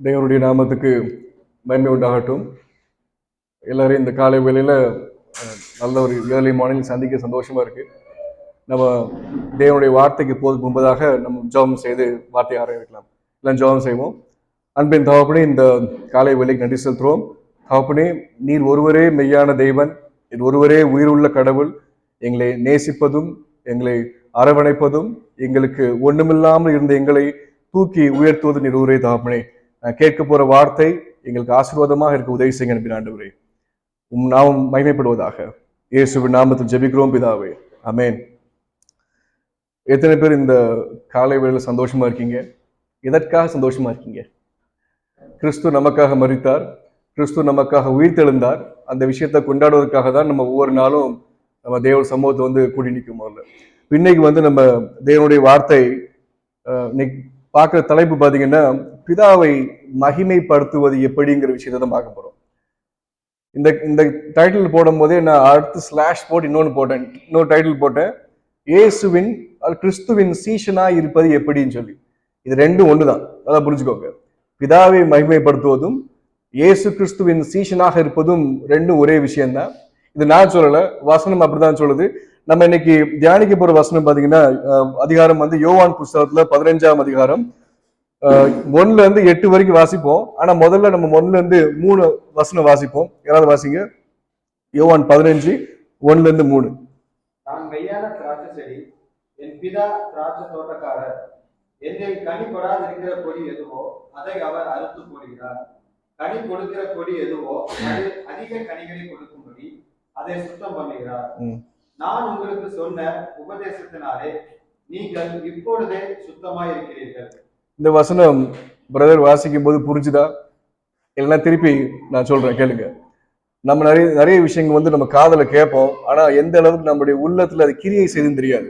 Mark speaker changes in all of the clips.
Speaker 1: தேவனுடைய நாமத்துக்கு மகிமை உண்டாகட்டும். எல்லாரும் இந்த காலை வேளையில் நல்ல ஒரு ஏர்லி மார்னிங் சந்திக்க சந்தோஷமா இருக்கு. நம்ம தேவனுடைய வார்த்தைக்கு போதுக்கு முன்பதாக நம்ம ஜெபம் செய்து வார்த்தையை ஆரம்பிக்கலாம். எல்லாம் ஜெபம் செய்வோம். அன்பின் தகப்பனே, இந்த காலை வேளைக்கு நன்றி செலுத்துவோம். தகப்பனே, நீர் ஒருவரே மெய்யான தெய்வன், நீர் ஒருவரே உயிருள்ள கடவுள். எங்களை நேசிப்பதும் எங்களை அரவணைப்பதும் எங்களுக்கு ஒண்ணுமில்லாமல் இருந்த எங்களை தூக்கி உயர்த்துவது நீர் ஒருவரே தகப்பனே. கேட்க போற வார்த்தை எங்களுக்கு ஆசீர்வாதமாக இருக்க உதவி செய்ய அனுப்பின ஆண்டவரே, நாமும் மகிமைப்படுவதாக. இயேசுவின் நாமத்தில் ஜெபிக்கிறோம் பிதாவே, ஆமென். எத்தனை பேர் இந்த காலை வேளையில சந்தோஷமா இருக்கீங்க? எதற்காக சந்தோஷமா இருக்கீங்க? கிறிஸ்து நமக்காக மரித்தார், கிறிஸ்து நமக்காக உயிர்த்தெழுந்தார். அந்த விஷயத்தை கொண்டாடுவதற்காக தான் நம்ம ஒவ்வொரு நாளும் நம்ம தேவ சமூகத்தை கூடி நிற்கும். இன்னைக்கு நம்ம தேவனுடைய வார்த்தை பார்க்குற தலைப்பு பார்த்தீங்கன்னா, பிதாவை மகிமைப்படுத்துவது எப்படிங்கிற விஷயத்தை தான் பார்க்க போறோம். இந்த டைட்டில் போடும் போதே நான் அடுத்து ஸ்லாஷ் போட்டு இன்னொரு டைட்டில் போட்டேன், இயேசுவின் கிறிஸ்துவின் சீஷனா இருப்பது எப்படின்னு சொல்லி. இது ரெண்டும் ஒண்ணுதான், அதான் புரிஞ்சுக்கோங்க. பிதாவை மகிமைப்படுத்துவதும் இயேசு கிறிஸ்துவின் சீஷனாக இருப்பதும் ரெண்டும் ஒரே விஷயம்தான். இது நான் சொல்லல, வசனம் அப்படிதான் சொல்லுது. நம்ம இன்னைக்கு தியானிக்க போற வசனம் பாத்தீங்கன்னா, அதிகாரம் யோவான் புஸ்தகத்துல 15ஆம் அதிகாரம் 1ல இருந்து 8 வரைக்கும் வாசிப்போம். ஆனா முதல்ல நம்ம 1ல இருந்து 3 வசனம் வாசிப்போம். யாராவது வாசிங்க. யோவான் 15 1ல இருந்து 3.
Speaker 2: நான் மெய்யான திராட்சை செடி, என் பிதா திராட்சை தோட்டக்காரர். என்னில் கனி கொடாதிருக்கிற கொடி எதுவோ அதை அவர் அறுத்து போடுகிறார். கனி கொடுக்கிற கொடி எதுவோ அது அதிக கனிகளை கொடுக்கும்படி அதை சுத்தம் பண்ணுகிறார். நான் உங்களுக்கு சொன்ன உபதேசத்தினாலே நீங்கள் இப்பொழுதே சுத்தமாய் இருக்கிறீர்கள்.
Speaker 1: இந்த வசனம் பிரதர் வாசிக்கும் போது புரிஞ்சுதா? இல்லைன்னா திருப்பி நான் சொல்றேன், கேளுங்க. நம்ம நிறைய விஷயங்கள் நம்ம காதல கேட்போம், ஆனா எந்த அளவுக்கு நம்முடைய உள்ளத்துல அது கிரியை செய்துன்னு தெரியாது.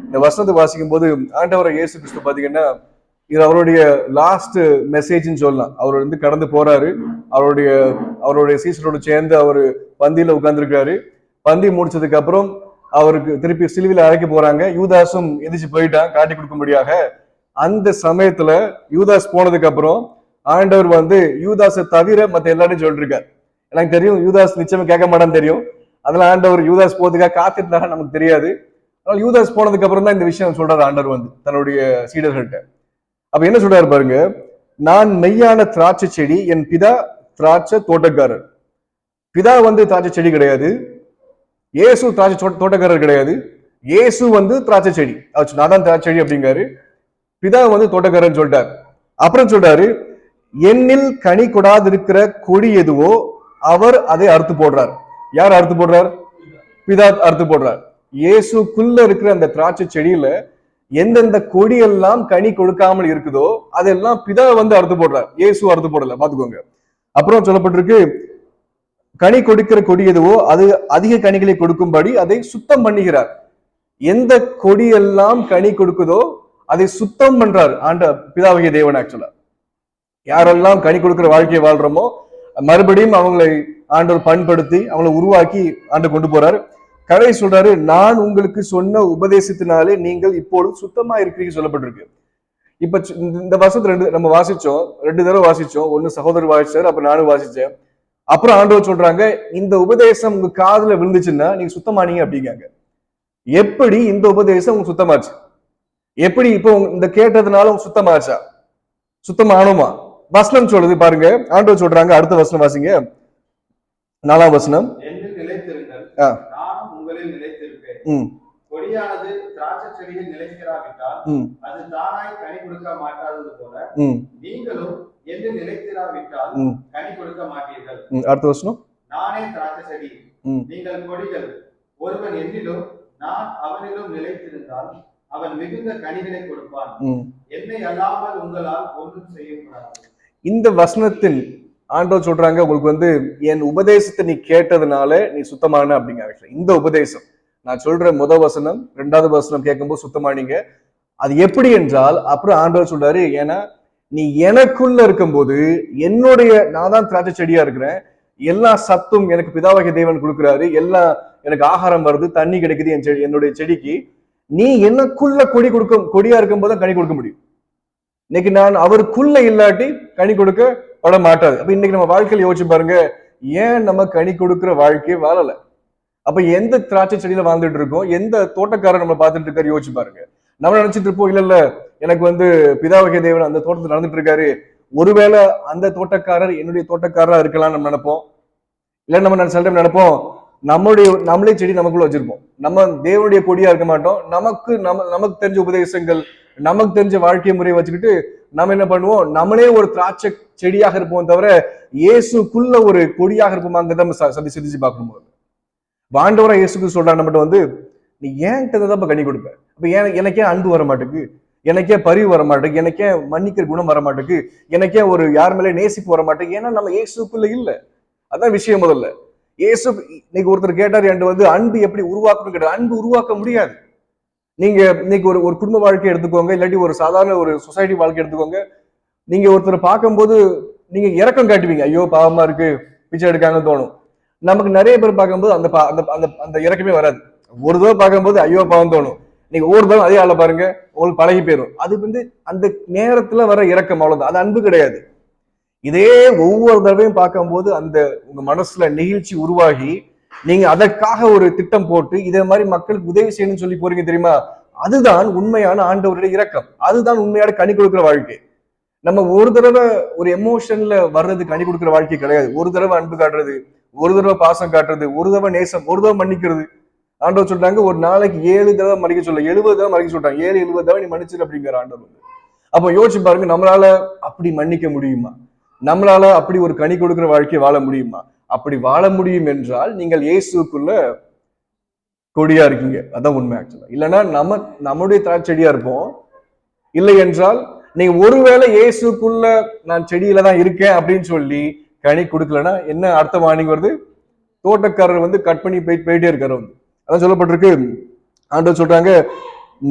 Speaker 1: இந்த வசனத்தை வாசிக்கும் போது ஆண்டவரை இயேசு கிறிஸ்து பாத்தீங்கன்னா, இது அவருடைய லாஸ்ட் மெசேஜ்னு சொல்லலாம். அவர் கடந்து போறாரு, அவருடைய சீசரோடு சேர்ந்து அவர் பந்தியில உட்கார்ந்துருக்காரு. பந்தி முடிச்சதுக்கு அப்புறம் அவருக்கு திருப்பி சிலுவையில அழைக்க போறாங்க. யூதாஸும் எதிர்த்து போயிட்டான் காட்டி கொடுக்கும்படியாக. அந்த சமயத்துல யூதாஸ் போனதுக்கு அப்புறம் ஆண்டவர் யூதாஸை தவிர மத்த எல்லாரையும் சொல்லிருக்காரு. எனக்கு தெரியும் யூதாஸ் நிச்சயமா கேட்க மாட்டான்னு தெரியும். அதெல்லாம் ஆண்டவர் யூதாஸ் போறதுக்காக காத்துட்டாரா நமக்கு தெரியாது. அதனால யூதாஸ் போனதுக்கு அப்புறம் தான் இந்த விஷயம் சொல்றாரு ஆண்டவர் தன்னுடைய சீடர்கள்ட்ட. அப்ப என்ன சொல்றாரு பாருங்க, நான் மெய்யான திராட்சை செடி, என் பிதா திராட்சை தோட்டக்காரர். பிதா திராட்சை செடி கிடையாது, இயேசு திராட்சை தோட்டக்காரர் கிடையாது. இயேசு திராட்சை செடி, நான் தான் திராட்சை செடி அப்படிங்காரு. பிதா தோட்டக்காரன் சொல்லிட்டார். அப்புறம் சொல்றாரு, என்னில் கனி கொடாதிருக்கிற கொடி எதுவோ அவர் அதை அறுத்து போடுறார். யார் அறுத்து போடுறார்? பிதா அறுத்து போடுறார். இயேசுக்குள்ள இருக்கிற அந்த திராட்சை செடியில எந்தெந்த கொடியெல்லாம் கனி கொடுக்காமல் இருக்குதோ அதெல்லாம் பிதா அறுத்து போடுறார், இயேசு அறுத்து போடல. பாத்துக்கோங்க. அப்புறம் சொல்லப்பட்டிருக்கு, கனி கொடுக்கிற கொடி எதுவோ அது அதிக கனிகளை கொடுக்கும்படி அதை சுத்தம் பண்ணுகிறார். எந்த கொடியெல்லாம் கனி கொடுக்குதோ அதை சுத்தம் பண்றார் பிதாவிய தேவன். ஆக்சுவலா யாரெல்லாம் கனி கொடுக்கிற வாழ்க்கையை வாழ்றோமோ மறுபடியும் அவங்களை ஆண்டவர் பண்படுத்தி அவங்களை உருவாக்கி கொண்டு போறாரு. கதை சொல்றாரு, நான் உங்களுக்கு சொன்ன உபதேசத்தினாலே நீங்கள் இப்பொழுது சுத்தமா இருக்கிறீங்க சொல்லப்பட்டிருக்கு. இப்ப இந்த வருஷத்துல நம்ம வாசிச்சோம், 2 தடவை வாசிச்சோம். ஒண்ணு சகோதரர் வாசிச்சாரு, அப்புறம் நானும் வாசிச்சேன். அப்புறம் ஆண்டவர் சொல்றாங்க, இந்த உபதேசம் உங்க காதுல விழுந்துச்சுன்னா நீங்க சுத்தமானீங்க அப்படிங்காங்க. எப்படி இந்த உபதேசம் உங்களுக்கு சுத்தமாச்சு? எப்படி இப்போ இந்த கேட்டதுனால உங்க சுத்தமாச்சா? சுத்தமானோமா? வசனம் சொல்லுது பாருங்க. ஆண்டவர் சொல்றாங்க, அடுத்த வசனம் வாசிங்க, 4ஆம் வசனம்.
Speaker 2: கொடியானது திராட்சை செடியில் நிலைத்திராவிட்டால் அது தானாய் கனி கொடுக்க மாட்டாதது போல நீங்களும் என்று நிலைத்திராவிட்டால் கனி கொடுக்க மாட்டீர்கள்.
Speaker 1: அடுத்த வசனம்.
Speaker 2: நானே திராட்சை செடி, நீங்கள் கொடிகள். ஒருவன் என்னிலும் நான் அவனிலும் நிலைத்திருந்தால் அவன் மிகுந்த கனிகளை கொடுப்பான். என்னை அல்லாமல் உங்களால் ஒன்றும் செய்யக்கூடாது.
Speaker 1: இந்த வசனத்தில் ஆண்டவர் சொல்றாங்க, உங்களுக்கு என் உபதேசத்தை நீ கேட்டதுனால நீ சுத்தமான அப்படிங்க. இந்த உபதேசம் நான் சொல்ற முதல் வசனம் 2வது வசனம் கேட்கும்போது சுத்தமானீங்க. அது எப்படி என்றால் அப்புறம் ஆண்டவர் சொல்றாரு, ஏன்னா நீ எனக்குள்ள இருக்கும்போது நான் தான் திராட்சை செடியா இருக்கிறேன், எல்லா சத்தும் எனக்கு பிதாவாகிய தேவன் கொடுக்குறாரு, எல்லாம் எனக்கு ஆகாரம் வருது, தண்ணி கிடைக்குது என்னுடைய செடிக்கு. நீ எனக்குள்ள கொடியா இருக்கும் போது கனி கொடுக்க முடியும். இன்னைக்கு நான் அவருக்குள்ள இல்லாட்டி கனி கொடுக்க பட மாட்டாது. அப்ப இன்னைக்கு நம்ம வாழ்க்கையில யோசிச்சு பாருங்க, ஏன் நம்ம கனி கொடுக்கிற வாழ்க்கையை வாழல? அப்ப எந்த திராட்சை செடியில வாழ்ந்துட்டு இருக்கோம், எந்த தோட்டக்காரர் நம்ம பார்த்துட்டு இருக்காரு யோசிச்சு பாருங்க. நம்ம நினைச்சிட்டு இருப்போம், இல்ல இல்ல எனக்கு வந்து பிதாவகை தேவன் அந்த தோட்டத்தில் நடந்துட்டு இருக்காரு, ஒருவேளை அந்த தோட்டக்காரர் என்னுடைய தோட்டக்காரரா இருக்கலாம்னு நம்ம நினைப்போம். இல்ல நம்ம சில டைம் நினைப்போம், நம்மளே செடி நமக்குள்ள வச்சிருப்போம். நம்ம தேவனுடைய கொடியா இருக்க மாட்டோம். நமக்கு தெரிஞ்ச உபதேசங்கள், நமக்கு தெரிஞ்ச வாழ்க்கை முறையை வச்சுக்கிட்டு நம்ம என்ன பண்ணுவோம், நம்மளே ஒரு திராட்சை செடியாக இருப்போம் தவிர இயேசுக்குள்ள ஒரு கொடியாக இருப்போமாங்கிறத நம்ம சிந்திச்சு பார்க்கணும். ஆண்டவரா இயேசுக்கு சொல்றாங்க நம்மகிட்ட வந்து, நீ ஏன்கிட்ட தான் கனி கொடுப்ப. அப்ப எனக்கே அன்பு வர மாட்டேங்குது, எனக்கே பரிவு வர மாட்டேங்குது, எனக்கே மன்னிக்கிற குணம் வர மாட்டேங்குது, எனக்கே ஒரு யார் மேலே நேசிப்பு வர மாட்டேங்குது. ஏன்னா நம்ம இயேசுக்குள்ள இல்ல. அதான் விஷயம். முதல்ல இயேசு இன்னைக்கு ஒருத்தர் கேட்டார் என்கிட்ட வந்து, அன்பு எப்படி உருவாக்கணும் கேட்டார். அன்பு உருவாக்க முடியாது. நீங்க இன்னைக்கு ஒரு குடும்ப வாழ்க்கை எடுத்துக்கோங்க, இல்லாட்டி ஒரு சாதாரண ஒரு சொசைட்டி வாழ்க்கை எடுத்துக்கோங்க. நீங்க ஒருத்தரை பார்க்கும்போது நீங்க இரக்கம் காட்டுவீங்க, ஐயோ பாவமா இருக்கு பிச்சை எடுக்காங்கன்னு தோணும். நமக்கு நிறைய பேர் பார்க்கும்போது அந்த அந்த அந்த இறக்கமே வராது. ஒரு தடவை பார்க்கும்போது ஐயோ பாவம் தோணும். நீங்க ஒவ்வொரு தடவை அதே ஆள பாருங்க, உங்களுக்கு பழகி போயிடும். அது வந்து அந்த நேரத்துல வர இறக்கம், அவ்வளவுதான். அது அன்பு கிடையாது. இதே ஒவ்வொரு தடவையும் பார்க்கும்போது அந்த உங்க மனசுல நெகிழ்ச்சி உருவாகி நீங்க அதற்காக ஒரு திட்டம் போட்டு இதே மாதிரி மக்களுக்கு உதவி செய்யணும்னு சொல்லி போறீங்க தெரியுமா, அதுதான் உண்மையான ஆண்டவருடைய இரக்கம். அதுதான் உண்மையான கனி கொடுக்கிற வாழ்க்கை. நம்ம ஒரு தடவை ஒரு எமோஷன்ல வர்றது கனி கொடுக்கிற வாழ்க்கை கிடையாது. ஒரு தடவை அன்பு காட்டுறது, ஒரு தடவை பாசம் காட்டுறது, ஒரு தடவை நேசம், ஒரு தடவை மன்னிக்கிறது. ஆண்டவர் சொல்றாங்க, ஒரு நாளைக்கு 7 தடவை மன்னிக்க சொல்ல, 70 தடவை மன்னிக்க சொல்றாங்க. 70 தடவை நீ மன்னிச்சிரு அப்படிங்கிற ஆண்டவர். அப்ப யோசிச்சு பாருங்க, நம்மளால அப்படி மன்னிக்க முடியுமா? நம்மளால அப்படி ஒரு கனி கொடுக்கிற வாழ்க்கையை வாழ முடியுமா? அப்படி வாழ முடியும் என்றால் நீங்கள் இயேசுக்குள்ள கொடியா இருக்கீங்க. அதான் உண்மை. ஆக்சுவலா இல்லைன்னா நம்முடைய திராட்செடியா இருப்போம். இல்லை என்றால் நீங்க ஒருவேளை இயேசுக்குள்ள நான் செடியில தான் இருக்கேன் அப்படின்னு சொல்லி கனி கொடுக்கலன்னா என்ன அர்த்தமா? நீங்க வருது, தோட்டக்காரர் வந்து கட் பண்ணி போயிட்டே இருக்காரு. வந்து அதான் சொல்லப்பட்டிருக்கு. ஆண்டவர் சொல்றாங்க,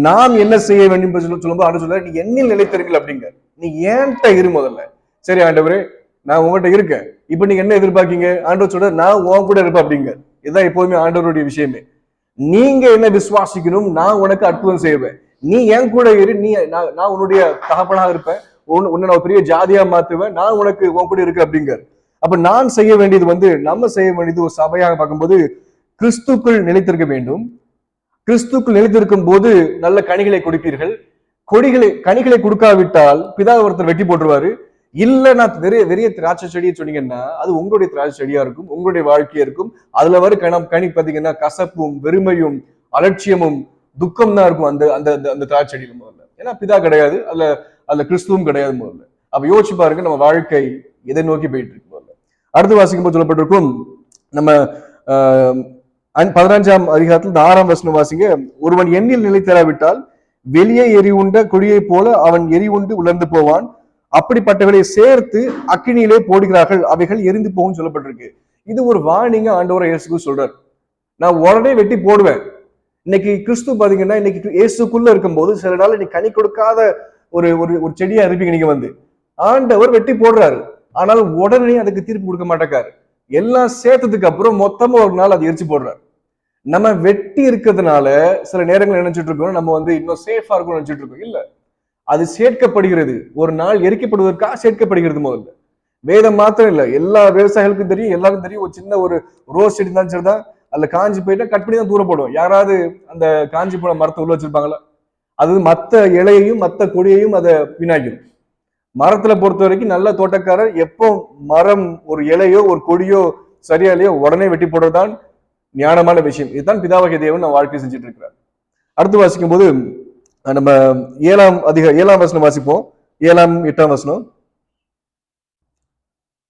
Speaker 1: நாம் என்ன செய்ய வேண்டும் சொல்லும்போது ஆண்டவர் சொல்றாரு, நீ என்னில் நிலைத்திருக்கல அப்படிங்க. நீ ஏன்ட்ட இரு முதல்ல. சரி ஆண்டவரே, நான் உங்ககிட்ட இருக்கேன், இப்ப நீங்க என்ன எதிர்பார்க்கீங்க? ஆண்டவர் சொல்ற, நான் உன் கூட இருப்பேன் அப்படிங்க. இதுதான் எப்போதுமே ஆண்டவருடைய விஷயமே. நீங்க என்ன விசுவாசிக்கணும், நான் உனக்கு அற்புதம் செய்வேன். நீ என் கூட இரு, நான் உன்னுடைய தகப்பனாக இருப்பேன், உன்னை நான் பெரிய ஜாதியா மாத்துவேன், நான் உனக்கு உன் கூட இருக்கு அப்படிங்க. அப்ப நான் செய்ய வேண்டியது வந்து, நம்ம செய்ய வேண்டியது ஒரு சபையாக பார்க்கும்போது கிறிஸ்துக்குள் நிலைத்திருக்க வேண்டும். கிறிஸ்துக்குள் நிலைத்திருக்கும் போது நல்ல கனிகளை கொடுப்பீர்கள். கனிகளை கொடுக்காவிட்டால் பிதா ஒருத்தர் வெட்டி போட்டுருவாரு. இல்ல நான் வெறிய திராட்சை செடியை சொன்னீங்கன்னா அது உங்களுடைய திராட்சை செடியா இருக்கும், உங்களுடைய வாழ்க்கையா இருக்கும். அதுல வர கனி பாத்தீங்கன்னா கசப்பும் வெறுமையும் அலட்சியமும் துக்கம் தான் இருக்கும் அந்த அந்த அந்த திராட்சை செடியில முதல்ல. ஏன்னா பிதா கிடையாது, அதுல கிறிஸ்துவும் கிடையாது முதல்ல. அப்ப யோசிச்சு பாருங்க நம்ம வாழ்க்கை எதை நோக்கி போயிட்டு இருக்கு முதல்ல. அடுத்து வாசிக்கும் போது சொல்லப்பட்டிருக்கும், நம்ம 15ஆம் அதிகாரத்தில் 6ஆம் வசனம் வாசிங்க. ஒருவன் எண்ணில் நிலை தராவிட்டால் வெளியே எரி உண்ட கொடியை போல அவன் எரி உண்டு உலர்ந்து போவான். அப்படிப்பட்டவர்களை சேர்த்து அக்கினியிலே போடுகிறார்கள், அவைகள் எரிந்து போகும் சொல்லப்பட்டிருக்கு. இது ஒரு வார்னிங்க ஆண்டவரை இயேசுக்கு சொல்றார். நான் உடனே வெட்டி போடுவேன். இன்னைக்கு கிறிஸ்து பாத்தீங்கன்னா, இன்னைக்கு இயேசுக்குள்ள இருக்கும்போது சில நாள் இன்னைக்கு கனி கொடுக்காத ஒரு ஒரு செடியா இருப்பீங்க நீங்க வந்து, ஆண்டவர் வெட்டி போடுறாரு. ஆனால் உடனே அதுக்கு தீர்ப்பு கொடுக்க மாட்டேக்காரு. எல்லாம் சேர்த்ததுக்கு அப்புறம் மொத்தமா ஒரு நாள் அது எரிச்சு போடுறாரு. நம்ம வெட்டி இருக்கிறதுனால சில நேரங்கள் நினைச்சிட்டு இருக்கோம் நம்ம வந்து இன்னும் சேஃபா இருக்கும் நினைச்சிட்டு இருக்கோம். இல்ல, அது சேர்க்கப்படுகிறது. ஒரு நாள் எரிக்கப்படுவதற்காக சேர்க்கப்படுகிறது. முதல்ல வேதம் மாத்திரம் இல்ல, எல்லா விவசாயிகளுக்கும் தெரியும், எல்லாருக்கும் தெரியும். ஒரு சின்ன ஒரு ரோஸ் செடி தான் சரிதான், அதுல காஞ்சி போயிட்டா கட் பண்ணி தான் தூரப்படும். யாராவது அந்த காஞ்சி போன மரத்தை உள்ள வச்சிருப்பாங்களா? அது மத்த இலையையும் மத்த கொடியையும் அதை வீணாக்கிடும். மரத்துல பொறுத்த வரைக்கும் நல்ல தோட்டக்காரர் எப்போ மரம் ஒரு இலையோ ஒரு கொடியோ சரியா இல்லையோ உடனே வெட்டி போடுறதுதான் ஞானமான விஷயம். இதுதான் பிதாவாகிய தேவன் நம்ம வாழ்க்கை செஞ்சுட்டு இருக்கிறார். அடுத்து வாசிக்கும் போது நம்ம 7ஆம் வசனம் வாசிப்போம். 7ஆம் 8ஆம் வசனம்.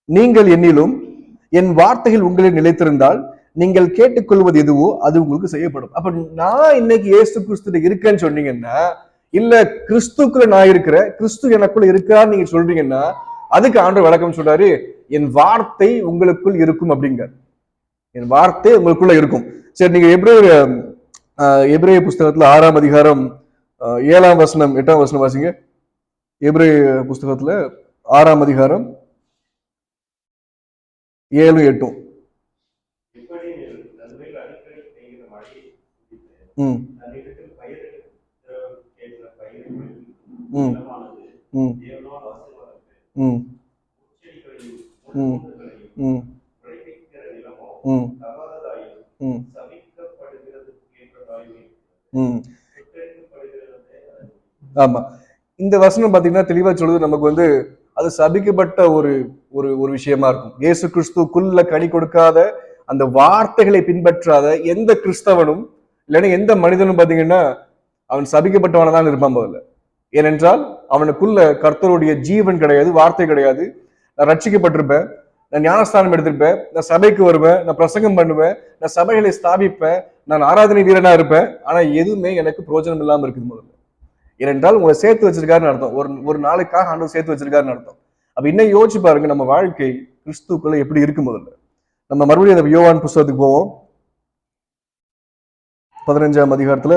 Speaker 1: நீங்கள் என்னிலும் என் வார்த்தைகள் உங்களில் நிலைத்திருந்தால் நீங்கள் கேட்டுக்கொள்வது எதுவோ அது உங்களுக்கு செய்யப்படும். அப்ப நான் இன்னைக்கு இயேசு கிறிஸ்து இருக்கேன்னு சொன்னீங்கன்னா, இல்ல கிறிஸ்துக்குள்ள நான் இருக்கிறேன், கிறிஸ்து எனக்குள்ள இருக்கான்னு நீங்க சொல்றீங்கன்னா, அதுக்கு ஆண்டவர் விளக்கம் சொல்றாரு, என் வார்த்தை உங்களுக்குள் இருக்கும் அப்படிங்க. என் வார்த்தை உங்களுக்குள்ள இருக்கும். சரி, நீங்க எபிரேய புஸ்தகத்துல 6ஆம் அதிகாரம் 7ஆம் வசனம் 8ஆம் வசனம் வாசிங்க. எபிரேய புஸ்தகத்துல 6ஆம் அதிகாரம் 7 8. ம்
Speaker 2: தேவனால் ஆசீர்வாதத்தை
Speaker 1: ம்
Speaker 2: செடிகளையும்
Speaker 1: ம் ம்
Speaker 2: விளைவிக்கிற நிலமோ
Speaker 1: ம்
Speaker 2: தகாததாயும்
Speaker 1: ம்
Speaker 2: சபிக்கப்படுகிறதுக்கு ஏற்றதாயும்
Speaker 1: ம்
Speaker 2: சுட்டரிக்கப்படுகிறதே அது.
Speaker 1: ஆமா. இந்த வசனம் பாத்தீங்கன்னா தெளிவா சொல்லுது. நமக்கு வந்து அது சபிக்கப்பட்ட ஒரு ஒரு ஒரு விஷயமா இருக்கும். இயேசு கிறிஸ்துக்குள்ள கனி கொடுக்காத அந்த வார்த்தைகளை பின்பற்றாத எந்த கிறிஸ்தவனும் இல்லைன்னா எந்த மனிதனும் பாத்தீங்கன்னா அவன் சபிக்கப்பட்டவனா தான் இருப்பான் முதல்ல. ஏனென்றால் அவனுக்குள்ள கர்த்தருடைய ஜீவன் கிடையாது, வார்த்தை கிடையாது. நான் ரட்சிக்கப்பட்டிருப்பேன், நான் ஞானஸ்தானம் எடுத்திருப்பேன், நான் சபைக்கு வருவேன், நான் பிரசங்கம் பண்ணுவேன், நான் சபைகளை ஸ்தாபிப்பேன், நான் ஆராதனை வீரனா இருப்பேன். ஆனா எதுவுமே எனக்கு பிரயோஜனம் இல்லாம இருக்குது முதல்ல. ஏனென்றால் உங்களை சேர்த்து வச்சிருக்காருன்னு அர்த்தம். ஒரு ஒரு நாளுக்காக ஆண்டவர் சேர்த்து வச்சிருக்காருன்னு அர்த்தம். அப்ப இன்னும் யோசிச்சு பாருங்க, நம்ம வாழ்க்கை கிறிஸ்துக்குள்ள எப்படி இருக்கு முதல்ல. நம்ம மறுபடியும் அந்த யோவான் புஸ்தகத்துக்கு போவோம். 15ஆம் அதிகாரத்துல,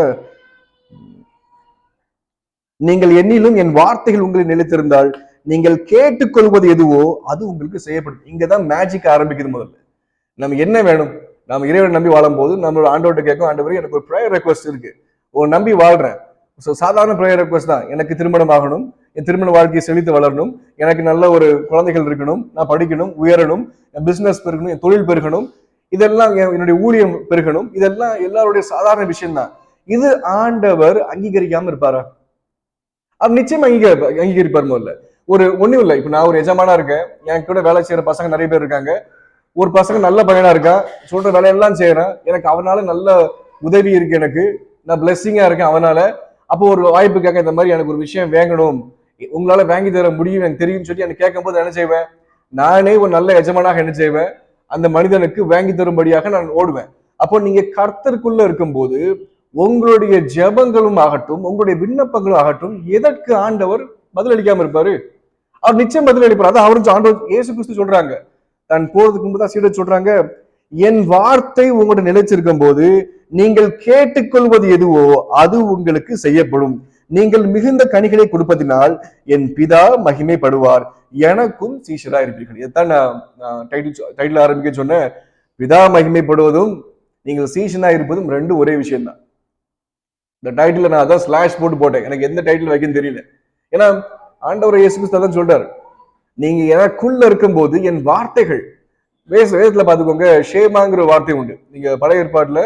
Speaker 1: நீங்கள் என்னிலும் என் வார்த்தைகள் உங்களில் நிலைத்திருந்தால் நீங்கள் கேட்டுக்கொள்வது எதுவோ அது உங்களுக்கு செய்யப்படும். இங்கதான் மேஜிக் ஆரம்பிக்குது முதல்ல. நம்ம என்ன வேணும்? நம்ம இறைவனை நம்பி வாழும் போது நம்மளோட ஆண்டவர்கிட்ட கேட்கும், ஆண்டவரே எனக்கு ஒரு ப்ரேயர் ரெக்வஸ்ட் இருக்கு, உன் நம்பி வாழ்றேன். சாதாரண ப்ரேயர் ரெக்வஸ்ட் தான். எனக்கு திருமணம் ஆகணும், என் திருமண வாழ்க்கையை செழித்து வளரணும், எனக்கு நல்ல ஒரு குழந்தைகள் இருக்கணும், நான் படிக்கணும், உயரணும், என் பிசினஸ் பெருகணும், என் தொழில் பெருகணும், இதெல்லாம் என்னுடைய ஊழியம் பெருகணும். இதெல்லாம் எல்லாருடைய சாதாரண விஷயம் தான். இது ஆண்டவர் அங்கீகரிக்காம இருப்பாரா? அவர் நிச்சயமா அங்கீகரிப்பார் முதல்ல. ஒண்ணும் இல்லை. இப்ப நான் ஒரு எஜமானா இருக்கேன், என் கூட வேலை செய்யற பசங்க நிறைய பேர் இருக்காங்க. ஒரு பசங்க நல்ல பையனா இருக்கான், சொல்ற வேலையெல்லாம் செய்யறேன், எனக்கு அவனால நல்ல உதவி இருக்கு, எனக்கு நான் பிளெஸ்ஸிங்கா இருக்கேன் அவனால. அப்போ ஒரு வாய்ப்பு கேட்க, இந்த மாதிரி எனக்கு ஒரு விஷயம் வேங்கணும், உங்களால வாங்கி தர முடியும் எனக்கு தெரியும்னு சொல்லி எனக்கு கேட்கும் போது என்ன செய்வேன்? நானே ஒரு நல்ல எஜமானாக என்ன செய்வேன்? அந்த மனிதனுக்கு வாங்கி தரும்படியாக நான் ஓடுவேன். அப்போ நீங்க கர்த்தருக்குள்ள இருக்கும்போது உங்களுடைய ஜெபங்களும் ஆகட்டும், உங்களுடைய விண்ணப்பங்களும் ஆகட்டும், எதற்கு ஆண்டவர் பதிலளிக்காம இருப்பாரு? அவர் நிச்சயம் பதிலளிப்பார். அதான் அவரும் ஆண்டவர் இயேசு கிறிஸ்து சொல்றாங்க, தான் போறதுக்கு முன்புதான் சீடர் சொல்றாங்க, என் வார்த்தை உங்களோட நிலைச்சிருக்கும் போது நீங்கள் கேட்டுக்கொள்வது எதுவோ அது உங்களுக்கு செய்யப்படும். நீங்கள் மிகுந்த கனிகளை கொடுப்பதினால் என் பிதா மகிமைப்படுவார், எனக்கும் சீஷரா இருப்பீர்கள். இதைத்தான் நான் டைட்டில் ஆரம்பிக்க சொன்னேன். பிதா மகிமைப்படுவதும் நீங்கள் சீஷனா இருப்பதும் ரெண்டு ஒரே விஷயம் தான். இந்த டைட்டில் நான் அதான் ஸ்லாஷ் போட்டேன். எனக்கு எந்த டைட்டில் வைக்கன்னு தெரியல. ஏன்னா ஆண்டவர் இயேசு கிறிஸ்து தான் சொல்றாரு, நீங்க எனக்குள்ள இருக்கும்போது என் வார்த்தைகள், வேதத்துல பாத்துக்கோங்க, ஷேமாங்கிற வார்த்தை உண்டு. நீங்க பழைய ஏற்பாட்டுல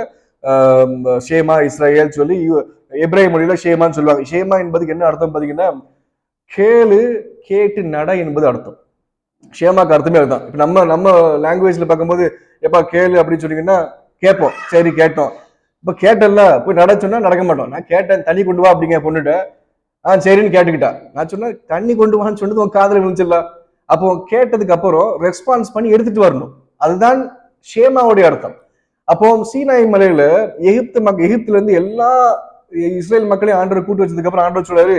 Speaker 1: ஷேமா இஸ்ரேல் சொல்லி எபிரேய மொழியில ஷேமான்னு சொல்லுவாங்க. ஷேமா என்பதுக்கு என்ன அர்த்தம் பாத்தீங்கன்னா, கேளு கேட்டு நட என்பது அர்த்தம். ஷேமாக்கு அர்த்தமே அதுதான். இப்ப நம்ம லாங்குவேஜ்ல பார்க்கும்போது, எப்பா கேளு அப்படின்னு சொன்னீங்கன்னா கேட்போம், சரி கேட்டோம். இப்ப கேட்டல போய் நட சொன்னா நடக்க மாட்டோம். நான் கேட்டேன், தண்ணி கொண்டு வா அப்படிங்க பொண்ணுட்ட, சரின்னு கேட்டுக்கிட்டா. நான் சொன்னா தண்ணி கொண்டு வான்னு சொன்னது உன் காதல விழுந்துச்சுல்ல. அப்போ கேட்டதுக்கு அப்புறம் ரெஸ்பான்ஸ் பண்ணி எடுத்துட்டு வரணும். அதுதான் ஷேமாவுடைய அர்த்தம். அப்போ சீனாய் மலையில எகிப்துல இருந்து எல்லா இஸ்ரேல் மக்களையும் ஆண்டவர் கூட்டு வச்சதுக்கு அப்புறம் ஆண்டவர் சொல்றாரு,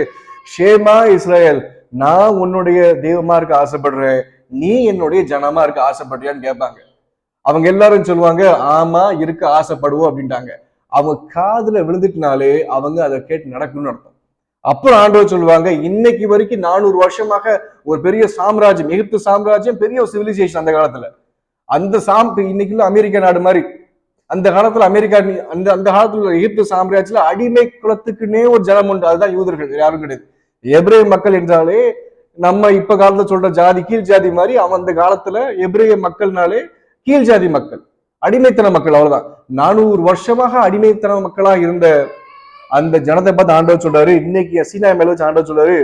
Speaker 1: ஷேமா இஸ்ரேல், நான் உன்னுடைய தெய்வமா இருக்க ஆசைப்படுறேன், நீ என்னுடைய ஜனமா இருக்க ஆசைப்படுறியான்னு கேட்பாங்க. அவங்க எல்லாரும் சொல்லுவாங்க, ஆமா இருக்க ஆசைப்படுவோம் அப்படின்ட்டாங்க. அவங்க காதுல விழுந்துட்டுனாலே அவங்க அதை கேட்டு நடக்கணும்னு அர்த்தம். அப்புறம் ஆண்டவர் சொல்லுவாங்க, இன்னைக்கு வரைக்கும் 400 வருஷமாக ஒரு பெரிய சாம்ராஜ்யம், எகிப்து சாம்ராஜ்யம் பெரிய ஒரு சிவிலைசேஷன் அந்த காலத்துல. அந்த இன்னைக்குள்ள அமெரிக்கா நாடு மாதிரி அந்த காலத்துல அமெரிக்கா, அந்த காலத்துல எகிப்து சாம்ராஜ்யத்துல அடிமை குலத்துக்குன்னே ஒரு ஜனம் உண்டு. அதுதான் யூதர்கள், யாரும் கிடையாது. எபிரேய மக்கள் என்றாலே நம்ம இப்ப காலத்துல சொல்ற ஜாதி கீழ் ஜாதி மாதிரி, அவன் அந்த காலத்துல எபிரேய மக்கள்னாலே கீழ் ஜாதி மக்கள், அடிமைத்தன மக்கள், அவ்வளவுதான். 400 வருஷமாக அடிமைத்தன மக்களா இருந்த அந்த ஜனத்தை பார்த்து ஆண்டவர் சொல்றாரு, இன்னைக்கு சீனா மேல வச்சு ஆண்டவர் சொல்றாரு,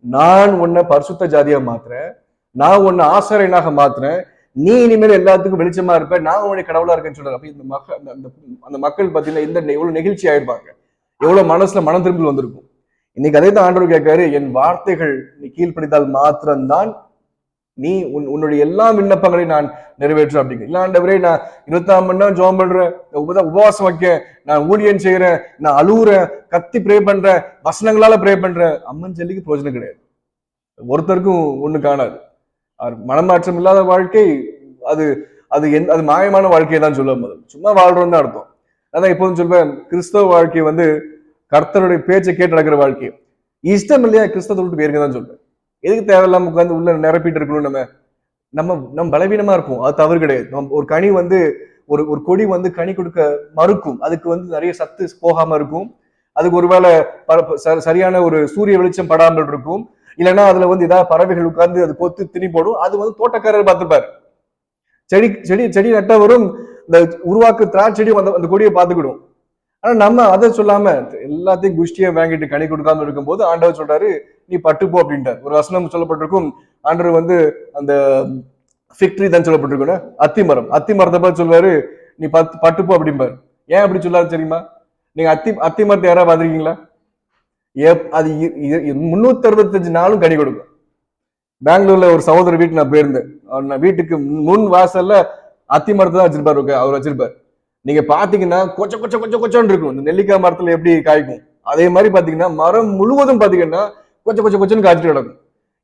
Speaker 1: நான் உன்னை பரிசுத்த ஜாதியா மாத்துறேன், நான் உன்னை ஆசாரியனாக மாத்துறேன், நீ இனிமேல் எல்லாத்துக்கும் வெளிச்சமா இருப்ப, நான் உன்னுடைய கடவுளா இருக்கேன்னு சொல்றாரு. அப்ப இந்த மக்கள், அந்த மக்கள் பாத்தீங்கன்னா இந்த எவ்வளவு நெகிழ்ச்சி ஆயிருப்பாங்க, எவ்வளவு மனசுல மனம் திரும்பி வந்திருக்கும். இன்னைக்கு அதே தான் ஆண்டவர் கேட்காரு, என் வார்த்தைகள் நீ கீழ்ப்படித்தால் மாத்திரம்தான் நீ உன்னுடைய எல்லா விண்ணப்பங்களையும் நான் நிறைவேற்ற அப்படிங்க. இல்ல ஆண்டவரே, நான் 24 மணி நேரம் ஜெபம் பண்றேன், உபவாசம் வைக்க, நான் ஊழியம் செய்யறேன், நான் அழுவுறேன், கத்தி ப்ரே பண்றேன், வசனங்களால ப்ரே பண்றேன், அம்மன் சொல்லிக்கு பிரயோஜனம் கிடையாது. ஒருத்தருக்கும் ஒண்ணு காணாது. மனமாற்றம் இல்லாத வாழ்க்கை அது அது அது மாயமான வாழ்க்கையை தான் சொல்ல முதல், சும்மா வாழ்றோம் தான் அர்த்தம். அதான் எப்போதும் சொல்வேன், கிறிஸ்தவ வாழ்க்கை வந்து கர்த்தருடைய பேச்சை கேட்டு நடக்கிற வாழ்க்கை. இஷ்டம் இல்லையா கிறிஸ்தவத்தை விட்டு பேருங்க தான் சொல்றேன். எதுக்கு தேவையில்லாம உட்காந்து உள்ள நிரப்பிட்டு இருக்கணும்? நம்ம பலவீனமா இருப்போம், அது தவறு கிடையாது. ஒரு கனி வந்து ஒரு கொடி வந்து கனி கொடுக்க மறுக்கும், அதுக்கு வந்து நிறைய சத்து போகாம இருக்கும், அதுக்கு ஒருவேளை சரியான ஒரு சூரிய வெளிச்சம் படாமல் இருக்கும், இல்லைன்னா அதுல வந்து ஏதாவது பறவைகள் உட்கார்ந்து அது கொத்து திணி போடும், அது வந்து தோட்டக்காரர் பார்த்துப்பாரு. செடி செடி செடி நட்டவரும் இந்த உருவாக்கு திராட்சை செடி அந்த கொடியை பார்த்துக்கிடும். ஆனா நம்ம அதை சொல்லாம எல்லாத்தையும் குஷ்டியை வாங்கிட்டு கனி கொடுக்காம இருக்கும்போது ஆண்டவர் சொல்றாரு, நீ பட்டுப்போ அப்படின்ட்டார். ஒரு வசனம் சொல்லப்பட்டிருக்கும், ஆண்டவர் வந்து அந்த ஃபிக்ட்ரி தான் சொல்லப்பட்டிருக்கும், அத்தி மரத்தை பார்த்து சொல்வாரு, நீ பட்டுப்போ அப்படிம்பாரு. ஏன் அப்படி சொல்லாரு தெரியுமா? நீங்க அத்தி மரத்தை யாராவது பார்த்துருக்கீங்களா? அது 365 நாளும் கனி கொடுக்கும். பெங்களூர்ல ஒரு சகோதர வீட்டு நான் போயிருந்தேன். வீட்டுக்கு முன் வாசல்ல அத்தி மரத்தை தான் வச்சிருப்பாரு, அவர் வச்சிருப்பாரு. நீங்க பாத்தீங்கன்னா கொச்ச கொச்ச கொச்ச கொச்சன்னு இருக்கும். இந்த நெல்லிக்காய் மரத்துல எப்படி காய்க்கும் அதே மாதிரி பாத்தீங்கன்னா மரம் முழுவதும் பாத்தீங்கன்னா கொச்ச கொச்ச கொச்சன்னு காய்ச்சிட்டு கிடக்கும்.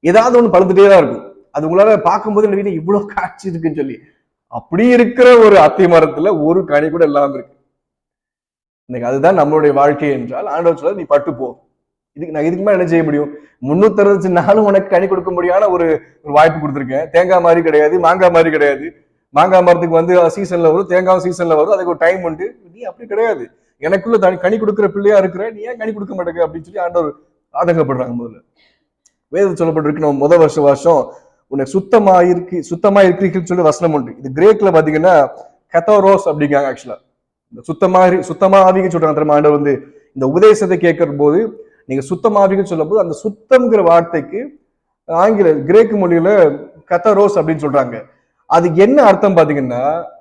Speaker 1: ஏதாவது ஒண்ணு பழுத்துட்டே தான் இருக்கும். அது உங்களால பார்க்கும்போது இந்த வீட்டுல இவ்வளவு காய்ச்சி இருக்குன்னு சொல்லி, அப்படி இருக்கிற ஒரு அத்தி மரத்துல ஒரு கனி கூட இல்லாம இருக்கு. இன்னைக்கு அதுதான் நம்மளுடைய வாழ்க்கை என்றால் ஆண்டவர் சொல்ல, நீ பட்டு போ. இதுக்கு மேல என்ன செய்ய முடியும்? 365 நாளும் உனக்கு கனி கொடுக்க முடியாத ஒரு வாய்ப்பு கொடுத்துருக்கேன். தேங்காய் மாதிரி கிடையாது, மாங்காய் மாதிரி கிடையாது. மாங்காய் மரத்துக்கு வந்து சீசன்ல வரும், தேங்காய் சீசன்ல வரும், அதுக்கு ஒரு டைம் உண்டு. நீ அப்படி கிடையாது. எனக்குள்ள கனி கொடுக்குற பிள்ளையா இருக்கிற, நீ ஏன் கனி கொடுக்க மாட்டேங்க அப்படின்னு சொல்லி ஆண்டவர் ஆதங்கப்படுறாங்க. முதல்ல வேதம் சொல்லப்பட்டிருக்கு, நம்ம முதல் வருஷம் உனக்கு சுத்தமா இருக்கிறீர்கள் சொல்லி வசனம் உண்டு. இது கிரேக்ல பாத்தீங்கன்னா கத்தோரோஸ் அப்படிங்காங்க. ஆக்சுவலா சுத்தமா ஆவிங்க சொல்றாங்க தெரியுமா? ஆண்டவர் வந்து இந்த உபதேசத்தை கேட்கிற போது நீங்க சுத்தமாவின்னு சொல்லும் போது அந்த சுத்தம்ங்கிற வார்த்தைக்கு கிரேக்கு மொழியில கத்தரோஸ் அப்படின்னு சொல்றாங்க. அது என்ன அர்த்தம் பாத்தீங்கன்னா,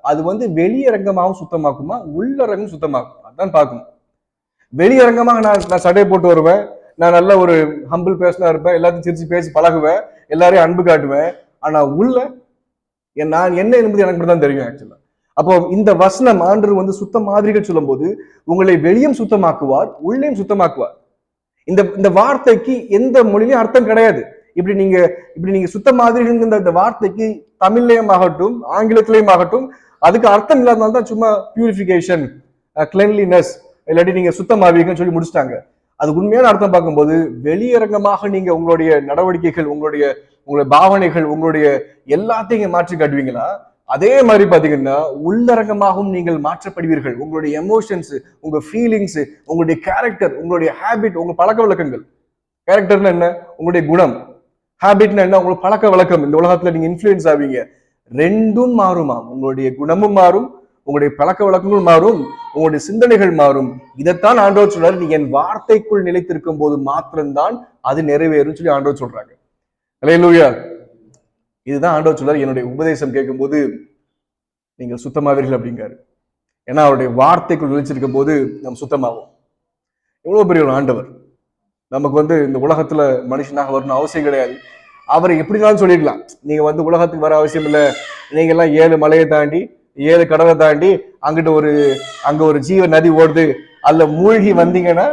Speaker 1: அது வந்து வெளியரங்கமாகவும் சுத்தமாக்குமா, உள்ளரங்கம் சுத்தமாக்கும். அதான் பார்க்கணும். வெளியரங்கமாக நான் சட்டை போட்டு வருவேன், நான் நல்ல ஒரு ஹம்பிள் பேசனா இருப்பேன், எல்லாத்தையும் சிரிச்சு பேசி பழகுவேன், எல்லாரையும் அன்பு காட்டுவேன். ஆனா உள்ள நான் என்ன என்பது எனக்கு மட்டும் தான் தெரியும் ஆக்சுவலா. அப்போ இந்த வசனம் ஆண்டவர் வந்து சுத்த மாதிரிகள் சொல்லும் போது உங்களை வெளியும் சுத்தமாக்குவார், உள்ளேயும் சுத்தமாக்குவார். இந்த வார்த்தைக்கு எந்த மொழியிலும் அர்த்தம் கிடையாது. இப்படி நீங்க சுத்த மாதிரி இந்த வார்த்தைக்கு தமிழ்லயும் ஆகட்டும் ஆங்கிலத்திலையும் ஆகட்டும் அதுக்கு அர்த்தம் இல்லாதனால தான் சும்மா பியூரிஃபிகேஷன், கிளென்லினஸ் இல்லாட்டி நீங்க சுத்தமாவீங்கன்னு சொல்லி முடிச்சிட்டாங்க. அது உண்மையான அர்த்தம் பார்க்கும்போது வெளியரங்கமாக நீங்க உங்களுடைய நடவடிக்கைகள், உங்களுடைய பாவனைகள், உங்களுடைய எல்லாத்தையும் மாற்றி காட்டுவீங்களா? அதே மாதிரி பாத்தீங்கன்னா உள்ளரங்கமாகவும் நீங்கள் மாற்றப்படுவீர்கள். உங்களுடைய எமோஷன்ஸ், உங்க ஃபீலிங்ஸ், உங்களுடைய கேரக்டர், உங்களுடைய ஹேபிட், உங்க பழக்க வழக்கங்கள். கேரக்டர்னா என்ன? உங்களுடைய குணம். ஹேபிட்னா என்ன? உங்களுக்கு பழக்க வழக்கம். இந்த உலகத்துல நீங்க இன்ஃபுளுன்ஸ் ஆவீங்க. ரெண்டும் மாறுமா? உங்களுடைய குணமும் மாறும், உங்களுடைய பழக்க வழக்கங்களும் மாறும், உங்களுடைய சிந்தனைகள் மாறும். இதைத்தான் ஆண்டவர் சொல்றாரு, நீ என் வார்த்தைக்குள் நிலைத்திருக்கும் போது மாத்திரம்தான் அது நிறைவேறும் சொல்லி ஆண்டவர் சொல்றாங்க. அல்லேலூயா. இதுதான் ஆண்டவர் சொல்றாரு, என்னுடைய உபதேசம் கேட்கும் போது நீங்கள் சுத்தமாவீர்கள் அப்படிங்காரு. ஏன்னா அவருடைய வார்த்தைக்குள் நிலைச்சிருக்கும் போது நம்ம சுத்தமாகும். எவ்வளவு பெரிய ஒரு ஆண்டவர். நமக்கு வந்து இந்த உலகத்துல மனுஷனாக வரணும் அவசியம் கிடையாது. அவரை எப்படினாலும் சொல்லிடலாம், நீங்க வந்து உலகத்துக்கு வர அவசியம் இல்லை, நீங்க எல்லாம் 7 மலையை தாண்டி 7 கடலை தாண்டி அங்க ஒரு ஜீவ நதி ஓடுது, அதுல மூழ்கி வந்தீங்கன்னா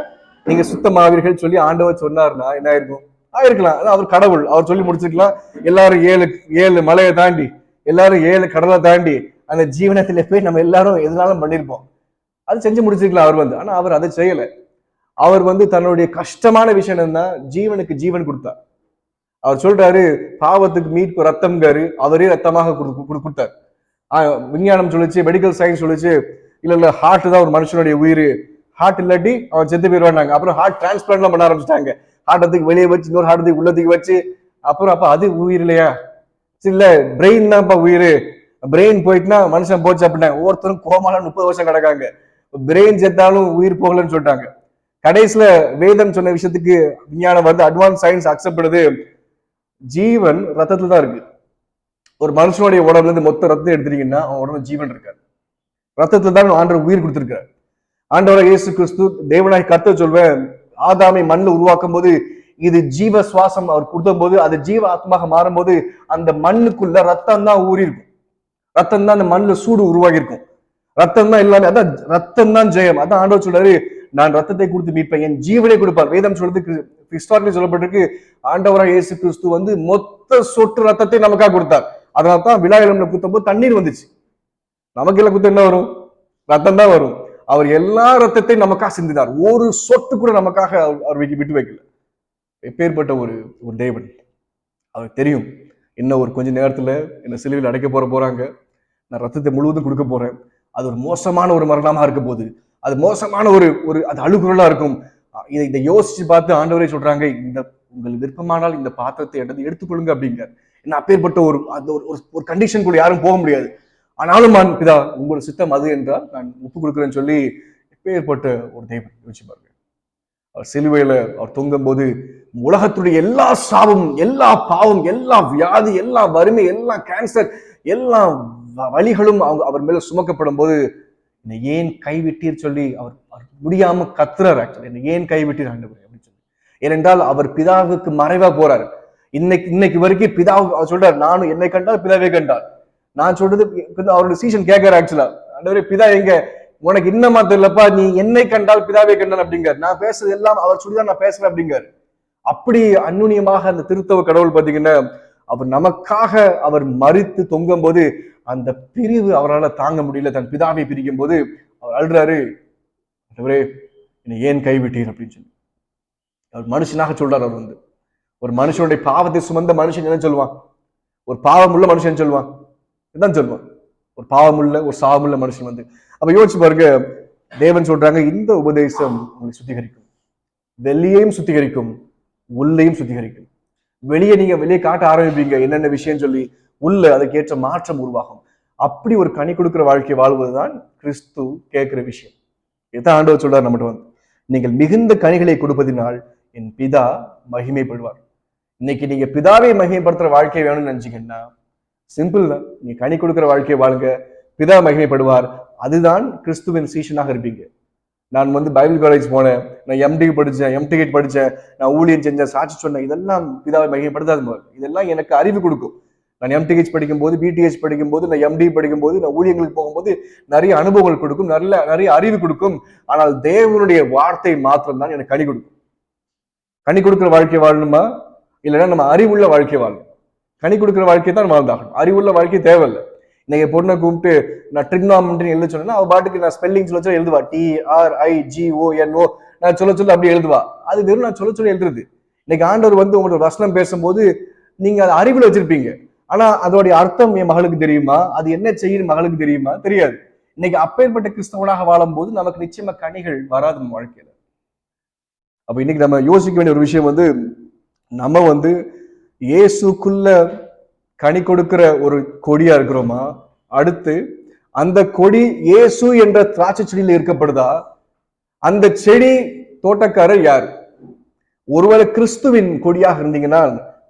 Speaker 1: நீங்க சுத்தமாவீர்கள் சொல்லி ஆண்டவர் சொன்னார்னா என்ன ஆயிருக்கும்? ஆயிருக்கலாம். அவர் கடவுள், அவர் சொல்லி முடிச்சிருக்கலாம். எல்லாரும் 7 மலையை தாண்டி, எல்லாரும் 7 கடலை தாண்டி அந்த ஜீவனத்துல போய் நம்ம எல்லாரும் எதுனாலும் பண்ணிருப்போம். அது செஞ்சு முடிச்சிருக்கலாம் அவர் வந்து. ஆனா அவர் அதை செய்யல. அவர் வந்து தன்னுடைய கஷ்டமான விஷயம் என்னன்னா ஜீவனுக்கு ஜீவன் கொடுத்தார். அவர் சொல்றாரு, பாவத்துக்கு மீட்பு ரத்தம்காரு, அவரே ரத்தமாக கொடுத்தார். விஞ்ஞானம் சொல்லிச்சு, மெடிக்கல் சயின்ஸ் சொல்லிச்சு, இல்ல ஹார்ட் தான் ஒரு மனுஷனுடைய உயிர், ஹார்ட் இல்லாட்டி அவன் செத்து போயிடுவாங்க. அப்புறம் ஹார்ட் டிரான்ஸ்பிளான்ட் எல்லாம் பண்ண ஆரம்பிச்சிட்டாங்க. ஹார்ட்டத்துக்கு வெளியே வச்சு இன்னொரு ஹார்ட்டத்துக்கு உள்ளத்துக்கு வச்சு, அப்புறம் அப்ப அது உயிர் இல்லையா? இல்ல பிரெயின் தான்ப்பா உயிர், பிரெயின் போயிட்டுனா மனுஷன் போச்சு அப்படின்னா ஒவ்வொருத்தரும் கோமால 30 வருஷம் கிடக்காங்க. பிரெயின் செத்தாலும் உயிர் போகலன்னு சொல்லிட்டாங்க. கடைசியில வேதம் சொன்ன விஷயத்துக்கு விஞ்ஞானம் வந்து அட்வான்ஸ் சயின்ஸ் அக்செப்ட் பண்ணுது, ஜீவன் ரத்தத்துல தான் இருக்கு. ஒரு மனுஷனுடைய உடம்புல இருந்து மொத்த ரத்தம் எடுத்துட்டீங்கன்னா அவன் உடம்புல ஜீவன் இருக்காரு. ரத்தத்துல தான் ஆண்டவர் உயிர் கொடுத்திருக்காரு. ஆண்டவராக இயேசு கிறிஸ்து தேவனாய் கர்த்தர் சொல்வேன், ஆதாமை மண்ணில் உருவாக்கும் போது இது ஜீவ சுவாசம் அவர் கொடுத்த போது அது ஜீவ ஆத்மாக மாறும் போது அந்த மண்ணுக்குள்ள ரத்தம் தான் ஊறி இருக்கும். ரத்தம் தான் அந்த மண்ணில் சூடு உருவாகி இருக்கும். ரத்தம் தான் எல்லாமே, அதான் ரத்தம் தான் ஜெயம். அதான் ஆண்டவர் சொல்றாரு, நான் ரத்தத்தை கொடுத்து மீட்பேன், என் ஜீவனை கொடுப்பார். வேதம் சொல்றதுக்கு ஹிஸ்டாரிக்கலி சொல்லப்பட்டிருக்கு, ஆண்டவராக இயேசு கிறிஸ்து வந்து மொத்த சொட்டு ரத்தத்தை நமக்காக கொடுத்தார். அதனால தான் விழாயில குத்தும் போது தண்ணீர் வந்துச்சு. நமக்கு எல்லாம் குத்த என்ன வரும்? ரத்தம் தான் வரும். அவர் எல்லா ரத்தத்தையும் நமக்காக சிந்தினார். ஒரு சொட்டு கூட நமக்காக அவர் விட்டு வைக்கல. எப்பேற்பட்ட ஒரு தேவன். அவருக்கு தெரியும், இன்னும் ஒரு கொஞ்ச நேரத்துல என்ன சிலுவையில் அடைக்க போறாங்க, நான் ரத்தத்தை முழுவதும் கொடுக்க போறேன். அது ஒரு மோசமான ஒரு மரணமா இருக்க போது, அது மோசமான அது அழுகுறலா இருக்கும். இதை யோசிச்சு பார்த்து ஆண்டவரே சொல்றாங்க, இந்த உங்களுக்கு விருப்பமானால் இந்த பாத்திரத்தை எடுத்துக்கொள்ளுங்க அப்படிங்கிறார். ஏன்னா அப்பேற்பட்ட ஒரு அந்த ஒரு கண்டிஷனுக்குள்ள யாரும் போக முடியாது. ஆனாலும் நான் பிதா உங்களோட சித்தம் அது என்றால் நான் ஒப்பு கொடுக்குறேன்னு சொல்லி எப்பேற்பட்ட ஒரு தெய்வம் யோசிச்சு பாருங்க. அவர் சிலுவையில அவர் தொங்கும் போது உலகத்துடைய எல்லா சாபம், எல்லா பாவம், எல்லா வியாதி, எல்லா வறுமை, எல்லா கேன்சர், எல்லா வலிகளும் அவர் மேல சுமக்கப்படும் போது என்னை ஏன் கைவிட்டீர் சொல்லி அவர் முடியாம கத்துறாரு. ஆக்சுவலி என்னை ஏன் கைவிட்டீர் ஆண்டவரே அப்படின்னு சொல்லி. ஏனென்றால் அவர் பிதாவுக்கு மறைவா போறாரு. இன்னைக்கு வரைக்கும் பிதாவு அவர் சொல்றாரு, நானும் என்னை கண்டால் பிதாவே கண்டால். நான் சொல்றது அவரோட சீசன் கேட்கிறார். ஆக்சுவலா ஆண்டவரே பிதா எங்க, உனக்கு இன்னமா தெரியலப்பா, நீ என்னை கண்டால் பிதாவே கண்டான் அப்படிங்கார். நான் பேசுறது எல்லாம் அவர் சொல்லிதான் நான் பேசுறேன் அப்படிங்கார். அப்படி அந்நுண்ணியமாக அந்த திருத்தவ கடவுள் பாத்தீங்கன்னா அவர் நமக்காக அவர் மரித்து தொங்கும் போது அந்த பிரிவு அவரால் தாங்க முடியல. தன் பிதாவை பிரிக்கும் போது அவர் அழுறாரு, ஆண்டவரே என்னை ஏன் கைவிட்டீர் அப்படின்னு சொல்லி. அவர் மனுஷனாக சொல்றார். அவர் ஒரு மனுஷனுடைய பாவத்தை சுமந்த மனுஷன் என்ன சொல்லுவான்? ஒரு பாவமுள்ள மனுஷன் சொல்லுவான், இதான் சொல்லுவான். ஒரு பாவமுள்ள ஒரு சாவமுள்ள மனுஷன் அப்ப யோசிச்சு பாருங்க. தேவன் சொல்றாங்க, இந்த உபதேசம் உங்களை சுத்திகரிக்கும், வெளியையும் சுத்திகரிக்கும், உள்ளையும் சுத்திகரிக்கும். வெளியே காட்ட ஆரம்பிப்பீங்க என்னென்ன விஷயம் சொல்லி, உள்ள அதுக்கேற்ற மாற்றம் உருவாகும். அப்படி ஒரு கனி கொடுக்கிற வாழ்க்கை வாழ்வதுதான் கிறிஸ்து கேட்கிற விஷயம். இதான் ஆண்டவர் சொல்றாரு நம்மகிட்ட நீங்கள் மிகுந்த கனிகளை கொடுப்பதினால் என் பிதா மகிமைப்படுவார். இன்னைக்கு நீங்க பிதாவை மகிமைப்படுத்துற வாழ்க்கை வேணும்னு நினைச்சீங்கன்னா சிம்பிள் தான். நீங்க கனி கொடுக்கிற வாழ்க்கையை வாழுங்க, பிதா மகிமைப்படுவார். அதுதான் கிறிஸ்துவின் சீஷனாக இருப்பீங்க. நான் பைபிள் காலேஜ் போனேன், நான் எம்டி படித்தேன், எம்டிகேட் படித்தேன், நான் ஊழியர் செஞ்சேன், சாட்சி சொன்னேன், இதெல்லாம் பிதாவை மகிமைப்படுத்தாது. இதெல்லாம் எனக்கு அறிவு கொடுக்கும். நான் எம்டிஹெச் படிக்கும்போது, பிடிஹெச் படிக்கும்போது, நான் எம்டி படிக்கும்போது, நான் ஊழியர்களுக்கு போகும்போது நிறைய அனுபவங்கள் கொடுக்கும், நிறைய அறிவு கொடுக்கும். ஆனால் தேவனுடைய வார்த்தை மாத்திரம் தான் எனக்கு கனி கொடுக்கும். கனி கொடுக்கிற வாழ்க்கை வாழணுமா, இல்லைன்னா நம்ம அறிவுள்ள வாழ்க்கை வாழணும். கனி கொடுக்கிற வாழ்க்கை தான் வாழ்ந்தாகணும், அறிவுள்ள வாழ்க்கை தேவையில்லை. இன்னைக்கு பொண்ணை கூப்பிட்டு நான் ட்ரிக்னாமெட்ரி எழுத சொன்னா அவ பாட்டுக்கு நான் ஸ்பெல்லிங் சொல்ல எழுதுவா, TRIGONO நான் சொல்ல அப்படி எழுதுவா. அது வெறும் நான் சொல்ல எழுதுறது. இன்னைக்கு ஆண்டவர் உங்களோட வசனம் பேசும்போது நீங்க அதை அறிவுல வச்சிருப்பீங்க, ஆனா அதோடைய அர்த்தம் என் மகளுக்கு தெரியுமா, அது என்ன செய்யும் மகளுக்கு தெரியுமா, தெரியாது. இன்னைக்கு அப்பேற்பட்ட கிறிஸ்தவனாக வாழும் போது நமக்கு நிச்சயமா கனிகள் வராது நம்ம வாழ்க்கையில. அப்ப இன்னைக்கு நம்ம யோசிக்க வேண்டிய ஒரு விஷயம் நம்ம இயேசுக்குள்ள கனி கொடுக்கிற ஒரு கொடியா இருக்கிறோமா, அடுத்து அந்த கொடி இயேசு என்ற திராட்சை செடியில இருக்கப்படுதா, அந்த செடி தோட்டக்காரர் யார்? ஒருவேளை கிறிஸ்துவின் கொடியாக இருந்தீங்கன்னா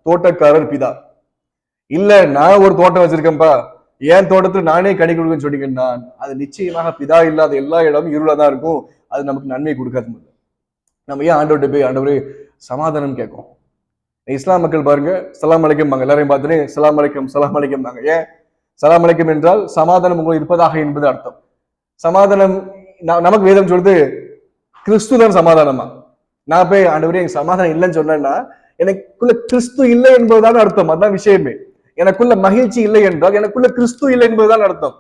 Speaker 1: தோட்டக்காரர் பிதா. இல்ல நான் ஒரு தோட்டம் வச்சிருக்கேன்ப்பா, என் தோட்டத்துல நானே கனி கொடுக்குன்னு சொன்னீங்கன்னா அது நிச்சயமாக பிதா இல்லாத எல்லா இடமும் இருளா தான் இருக்கும். அது நமக்கு நன்மை கொடுக்காது. நம்ம ஏன் ஆண்டவர்கிட்ட போய் ஆண்டவரே சமாதானம் கேட்கும்? இஸ்லாம் மக்கள் பாருங்க, சலாம் அலைக்கும், எல்லாரையும் பார்த்துட்டு சலாம் அலைக்கும் சலாம் அலைக்கும். ஏன் சலாம் அலைக்கும் என்றால் சமாதானம் உங்களுக்கு இருப்பதாக என்பது அர்த்தம். சமாதானம் நமக்கு வேதம் சொல்றது கிறிஸ்து தான் சமாதானமா. நான் போய் ஆண்டவரே எனக்கு சமாதானம் இல்லைன்னு சொன்னேன்னா எனக்குள்ள கிறிஸ்து இல்லை என்பதுதான் அர்த்தம். அதுதான் விஷயமே. எனக்குள்ள மகிழ்ச்சி இல்லை என்றால் எனக்குள்ள கிறிஸ்து இல்லை என்பதுதான் அர்த்தம்.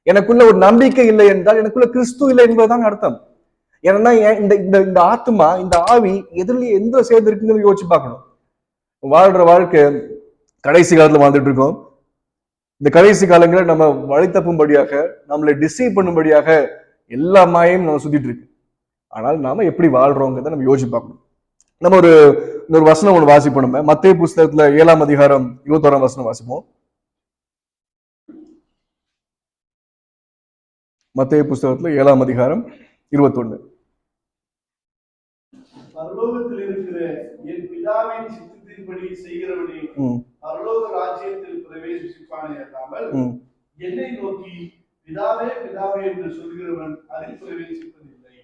Speaker 1: எனக்குள்ள ஒரு நம்பிக்கை இல்லை என்றால் எனக்குள்ள கிறிஸ்து இல்லை என்பதுதான் அர்த்தம். ஏன்னா இந்த ஆத்மா, இந்த ஆவி எதிரிலேயே எந்த சேர்ந்து இருக்குன்னு யோசிச்சு பார்க்கணும். வாழ்ற வாழ்க்கை கடைசி காலத்துல வாழ்ந்துட்டு இருக்கோம். இந்த கடைசி காலங்களை நம்ம வழி தப்பும்படியாக, நம்மளை டிசைவ் பண்ணும்படியாக எல்லா மாயையும் நம்ம சுத்திட்டு இருக்கு. ஆனால் நாம எப்படி வாழ்றோங்கிறத நம்ம யோசிச்சு பார்க்கணும். நம்ம இன்னொரு வசனம் ஒன்று வாசிப்போம். நம்ம மத்தேயு புஸ்தகத்துல 7ஆம் அதிகாரம் 21ஆம் வசனம் வாசிப்போம். மத்தேயு புஸ்தகத்துல 7ஆம் அதிகாரம் 21.
Speaker 3: பரலோகத்தில் இருக்கிற என் பிதாவின் சித்தத்தின்படி செய்கிறவனே பரலோக ராஜ்யத்தில் பிரவேசிப்பானே அல்லாமல் என்னை நோக்கி பிதாவே பிதாவே என்று சொல்கிறவன் அதில் பிரவேசிப்பதில்லை.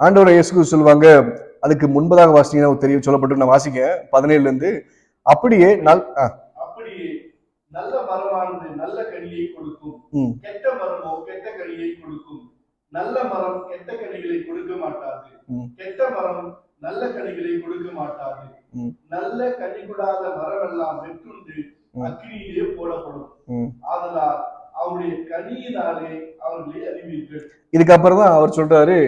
Speaker 1: ஆண்டவர் இயேசு சொல்லுவாங்க, அதுக்கு முன்பதாக வாசிங்கன்னா தெரியும், சொல்லப்பட்டு நான் வாசிக்க 17ல இருந்து. அப்படியே
Speaker 3: நல்ல மரமானது நல்ல கனியை கொடுக்கும், கெட்ட மரமோ கெட்ட கனியை கொடுக்கும். நல்ல மரம் கெட்ட கனிகளை கொடுக்க மாட்டாது, கெட்ட மரம் நல்ல கனிகளை கொடுக்க மாட்டாது. நல்ல கனி கொடாத மரம் எல்லாம் வெற்றுண்டு அக்கினியிலே போடப்படும். ஆதலால் அவருடைய கனியினாலே அவர்களை அறிவீர்கள்.
Speaker 1: இதுக்கப்புறம் தான் அவர் சொல்றாரு,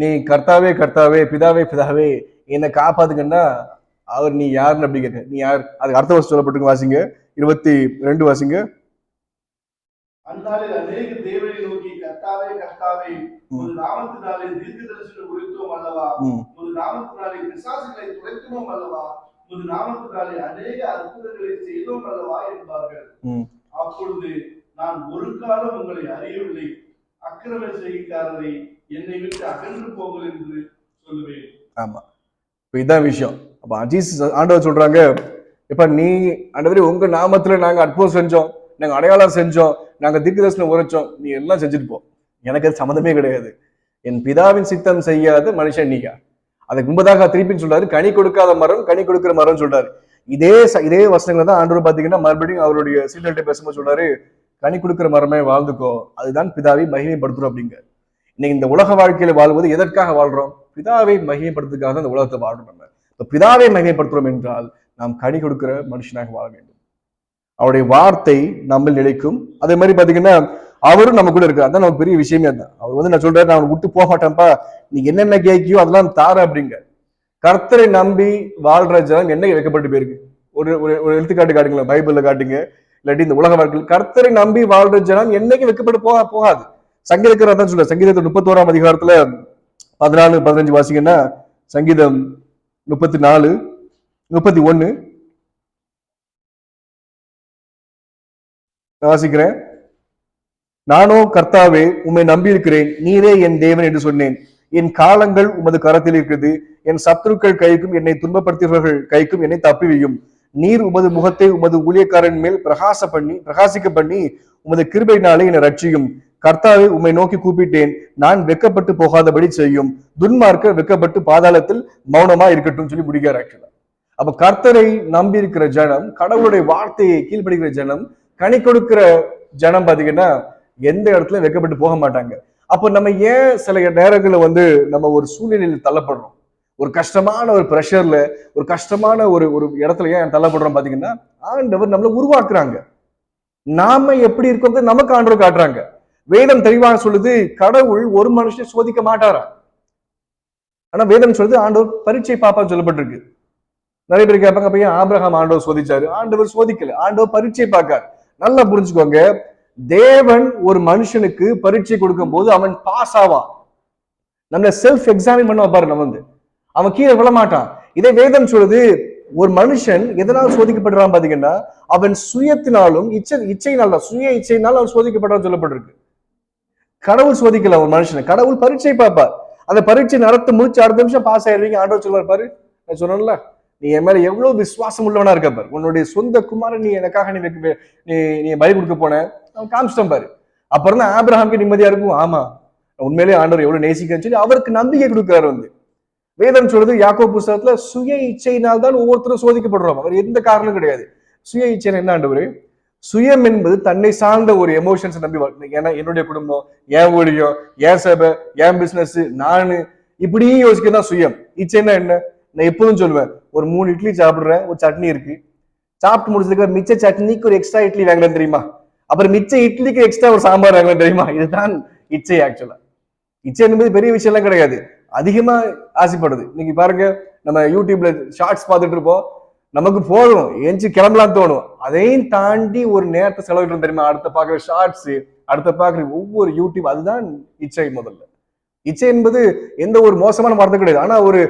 Speaker 1: நீ கர்த்தாவே கர்த்தாவே பிதாவே பிதாவே என்னை காப்பாத்துக்கன்னா அவர் நீ யாருன்னு அப்படி கேட்க, நீ யார்? அதுக்கு அர்த்த வசனம் சொல்லப்பட்டு வாசிங்க, 22 வாசிங்க.
Speaker 3: அந்நாளில் அநேக தேவனை நோக்கி கர்த்தாவே கர்த்தாவே ஒரு நாமத்தினாலே தீர்க்கதரிசனம் உரைத்தோம் அல்லவா, ஒரு நாமத்தினாலே பிசாசுகளை துரைத்தோம் அல்லவா, உமது நாமத்தினாலே அநேக அற்புதங்களை செய்தோம் அல்லவா என்பார்கள். அப்பொழுது நான் ஒரு காலம் உங்களை அறியவில்லை, அக்கிரம செய்கைக்காரரை என்னை விட்டு அகன்று போங்கள் என்று சொல்லுவேன்.
Speaker 1: ஆமா, இப்ப இதான் விஷயம். அப்ப ஜீசஸ் ஆண்டவர் சொல்றாங்க, இப்ப நீ ஆண்டவரே உங்க நாமத்துல நாங்க அற்புதம் செஞ்சோம், நாங்க அடையாளம் செஞ்சோம், நாங்க தீர்க்கதரிசனம் உரைச்சோம், நீ எல்லாம் செஞ்சுட்டு போ, எனக்கு அது சம்மந்தமே கிடையாது. என் பிதாவின் சித்தம் செய்யாத மனுஷன் நீங்க. அதுக்கு முன்பதாக திருப்பி சொல்றாரு, கனி கொடுக்காத மரம் கனி கொடுக்கிற மரம் சொல்றாரு. இதே வசனங்களை தான் ஆண்டவர் பாத்தீங்கன்னா மறுபடியும் அவருடைய சீடர்கிட்ட பேசும்போது சொல்றாரு, கனி கொடுக்கிற மரமே வாழ்ந்துக்கோ, அதுதான் பிதாவை மகிமைப்படுத்துறோம் அப்படிங்க. இன்னைக்கு இந்த உலக வாழ்க்கையில வாழ்வது எதற்காக வாழ்றோம்? பிதாவை மகிமைப்படுத்துறதுக்காக தான் இந்த உலகத்தை வாழ்றோம். நம்ம பிதாவை மகிமைப்படுத்துறோம் என்றால் நாம் கனி கொடுக்கிற மனுஷனாக வாழ வேண்டும். அவருடைய வார்த்தை நம்ம நிலைக்கும். அதே மாதிரி பாத்தீங்கன்னா அவரும் நம்ம கூட இருக்காரு. அதான் நமக்கு பெரிய விஷயமே தான். அவர் நான் சொல்றேன், நான் விட்டு போக மாட்டேன்ப்பா, நீ என்னென்ன கேட்கியோ அதெல்லாம் தார அப்படிங்க. கர்த்தரை நம்பி வாழ்ற ஜனம் என்னைக்கு வைக்கப்பட்டு போயிருக்கு? ஒரு ஒரு எடுத்துக்காட்டு காட்டுங்களேன், பைபிள்ல காட்டுங்க, இல்லாட்டி இந்த உலக வாழ்க்கையில் கர்த்தரை நம்பி வாழ்ற ஜனம் என்னைக்கு வைக்கப்பட்டு போகாது. சங்கீதக்காரர் தான் சொல்ற, சங்கீதத்தை 31ஆம் அதிகாரத்துல 14-15 வாசிங்கன்னா, சங்கீதம் 34-31 வாசிக்கிறேன். நானோ கர்த்தாவே உம்மை நம்பி இருக்கிறேன், நீரே என் தேவன் என்று சொன்னேன். என் காலங்கள் உமது கரத்தில் இருக்கிறது, என் சத்துருக்கள் கைக்கும் என்னை துன்பப்படுத்தியவர்கள் கைக்கும் என்னை தப்பிவையும். நீர் உமது முகத்தை உமது ஊழியக்காரன் மேல் பிரகாசிக்க பண்ணி உமது கிருபையினாலே என்னை ரட்சியும். கர்த்தாவே உம்மை நோக்கி கூப்பிட்டேன், நான் வெக்கப்பட்டு போகாதபடி செய்யும். துன்மார்க்க வெக்கப்பட்டு பாதாளத்தில் மௌனமா இருக்கட்டும் சொல்லி முடிக்கிறார். ஆக்சுவலா அப்ப கர்த்தரை நம்பி இருக்கிற ஜனம், கடவுளுடைய வார்த்தையை கீழ்படுகிற ஜனம், கனி கொடுக்கிற ஜனம் பாத்தீங்கன்னா எந்த இடத்துல வெக்கப்பட்டு போக மாட்டாங்க. அப்போ நம்ம ஏன் சில நேரங்கள்ல நம்ம ஒரு சூழ்நிலையில் தள்ளப்படுறோம், ஒரு கஷ்டமான ஒரு ப்ரெஷர்ல, ஒரு கஷ்டமான ஒரு இடத்துல ஏன் தள்ளப்படுறோம் பாத்தீங்கன்னா, ஆண்டவர் நம்மளை உருவாக்குறாங்க. நாம எப்படி இருக்கோங்க நமக்கு ஆண்டவர் காட்டுறாங்க. வேதம் தெளிவாக சொல்லுது, கடவுள் ஒரு மனுஷனை சோதிக்க மாட்டாரா. ஆனா வேதம் சொல்லுது ஆண்டவர் பரீட்சை பாப்பான்னு சொல்லப்பட்டிருக்கு. நிறைய பேர் கேட்பாங்க, அப்ப ஏன் ஆபிரகாம் ஆண்டவர் சோதிச்சாரு? ஆண்டவர் சோதிக்கல, ஆண்டவர் பரீட்சை பார்க்காரு. நல்லா புரிஞ்சுக்கோங்க, தேவன் ஒரு மனுஷனுக்கு பரீட்சை கொடுக்கும் போது அவன் பாஸ் ஆவான். நம்ம செல்ஃப் எக்ஸாமின் பண்ண பாரு, நம்ம அவன் கீழே விழ மாட்டான். இதே வேதம் சொல்லுது, ஒரு மனுஷன் எதனால் சோதிக்கப்படுறான் பாத்தீங்கன்னா, அவன் சுய இச்சையினால் அவன் சோதிக்கப்படுறான்னு சொல்லப்பட்டிருக்கு. கடவுள் சோதிக்கல ஒரு மனுஷனை, கடவுள் பரீட்சை பார்ப்பார். அந்த பரீட்சை நடத்த முடிச்சு அடுத்த நிமிஷம் பாஸ் ஆயிருவீங்க. ஆண்டவர் சொல்வார், பாரு நான் சொன்னேன்ல, நீ என் மேல எவ்வளவு விசுவாசம் உள்ளவனா இருக்க பாரு, உன்னுடைய சொந்த குமாரன் நீ எனக்காக நீ பலி கொடுக்க போன, அவன் காமிச்சிட்டான் பாரு. அப்புறம் தான் ஆபிரகாமுக்கு நிம்மதியா இருக்கும். ஆமா, உண்மையிலேயே ஆண்டவர் எவ்வளவு நேசிக்கன்னு சொல்லி அவருக்கு நம்பிக்கை கொடுக்கிறாரு. வேதம் சொல்றது யாக்கோபு புத்தகத்துல, சுய இச்சையினால் தான் ஒவ்வொருத்தரும் சோதிக்கப்படுறோம். அவர் எந்த காரணமும் கிடையாது. சுய இச்சை என்ன ஆண்டவரு? சுயம் என்பது தன்னை சார்ந்த ஒரு எமோஷன்ஸ் நம்பி, ஏன்னா என்னுடைய குடும்பம், என் ஊழியம், என் சபை, என் பிசினஸ், நானு இப்படியே யோசிக்கதான் சுயம். இச்சைன்னா என்ன? நான் எப்போதும் சொல்லுவேன், ஒரு 3 இட்லி சாப்பிடுறேன், ஒரு சட்னி இருக்கு, சாப்பிட்டு முடிச்சதுக்கு மிச்ச சட்னிக்கு ஒரு எக்ஸ்ட்ரா இட்லி வாங்கலாம் தெரியுமா? அப்புறம் மிச்ச இட்லிக்கு எக்ஸ்ட்ரா ஒரு சாம்பார் வாங்கலாம் தெரியுமா? இதுதான் இச்சை. ஆக்சுவலா இச்சை என்பது பெரிய விஷயம் எல்லாம் கிடையாது, அதிகமா ஆசைப்படுது. இன்னைக்கு பாருங்க, நம்ம யூடியூப்ல ஷார்ட்ஸ் பார்த்துட்டு இருப்போம், நமக்கு போதும் எஞ்சி கிளம்பலாம் தோணும், அதையும் தாண்டி ஒரு நேரத்தை செலவிட்டு தெரியுமா? அடுத்த பாக்குற ஷார்ட்ஸ், அடுத்த பாக்குற ஒவ்வொரு யூடியூப், அதுதான் இச்சை. முதல்ல இச்சை என்பது எந்த ஒரு மோசமான வார்த்தை கிடையாது, ஆனா ஒரு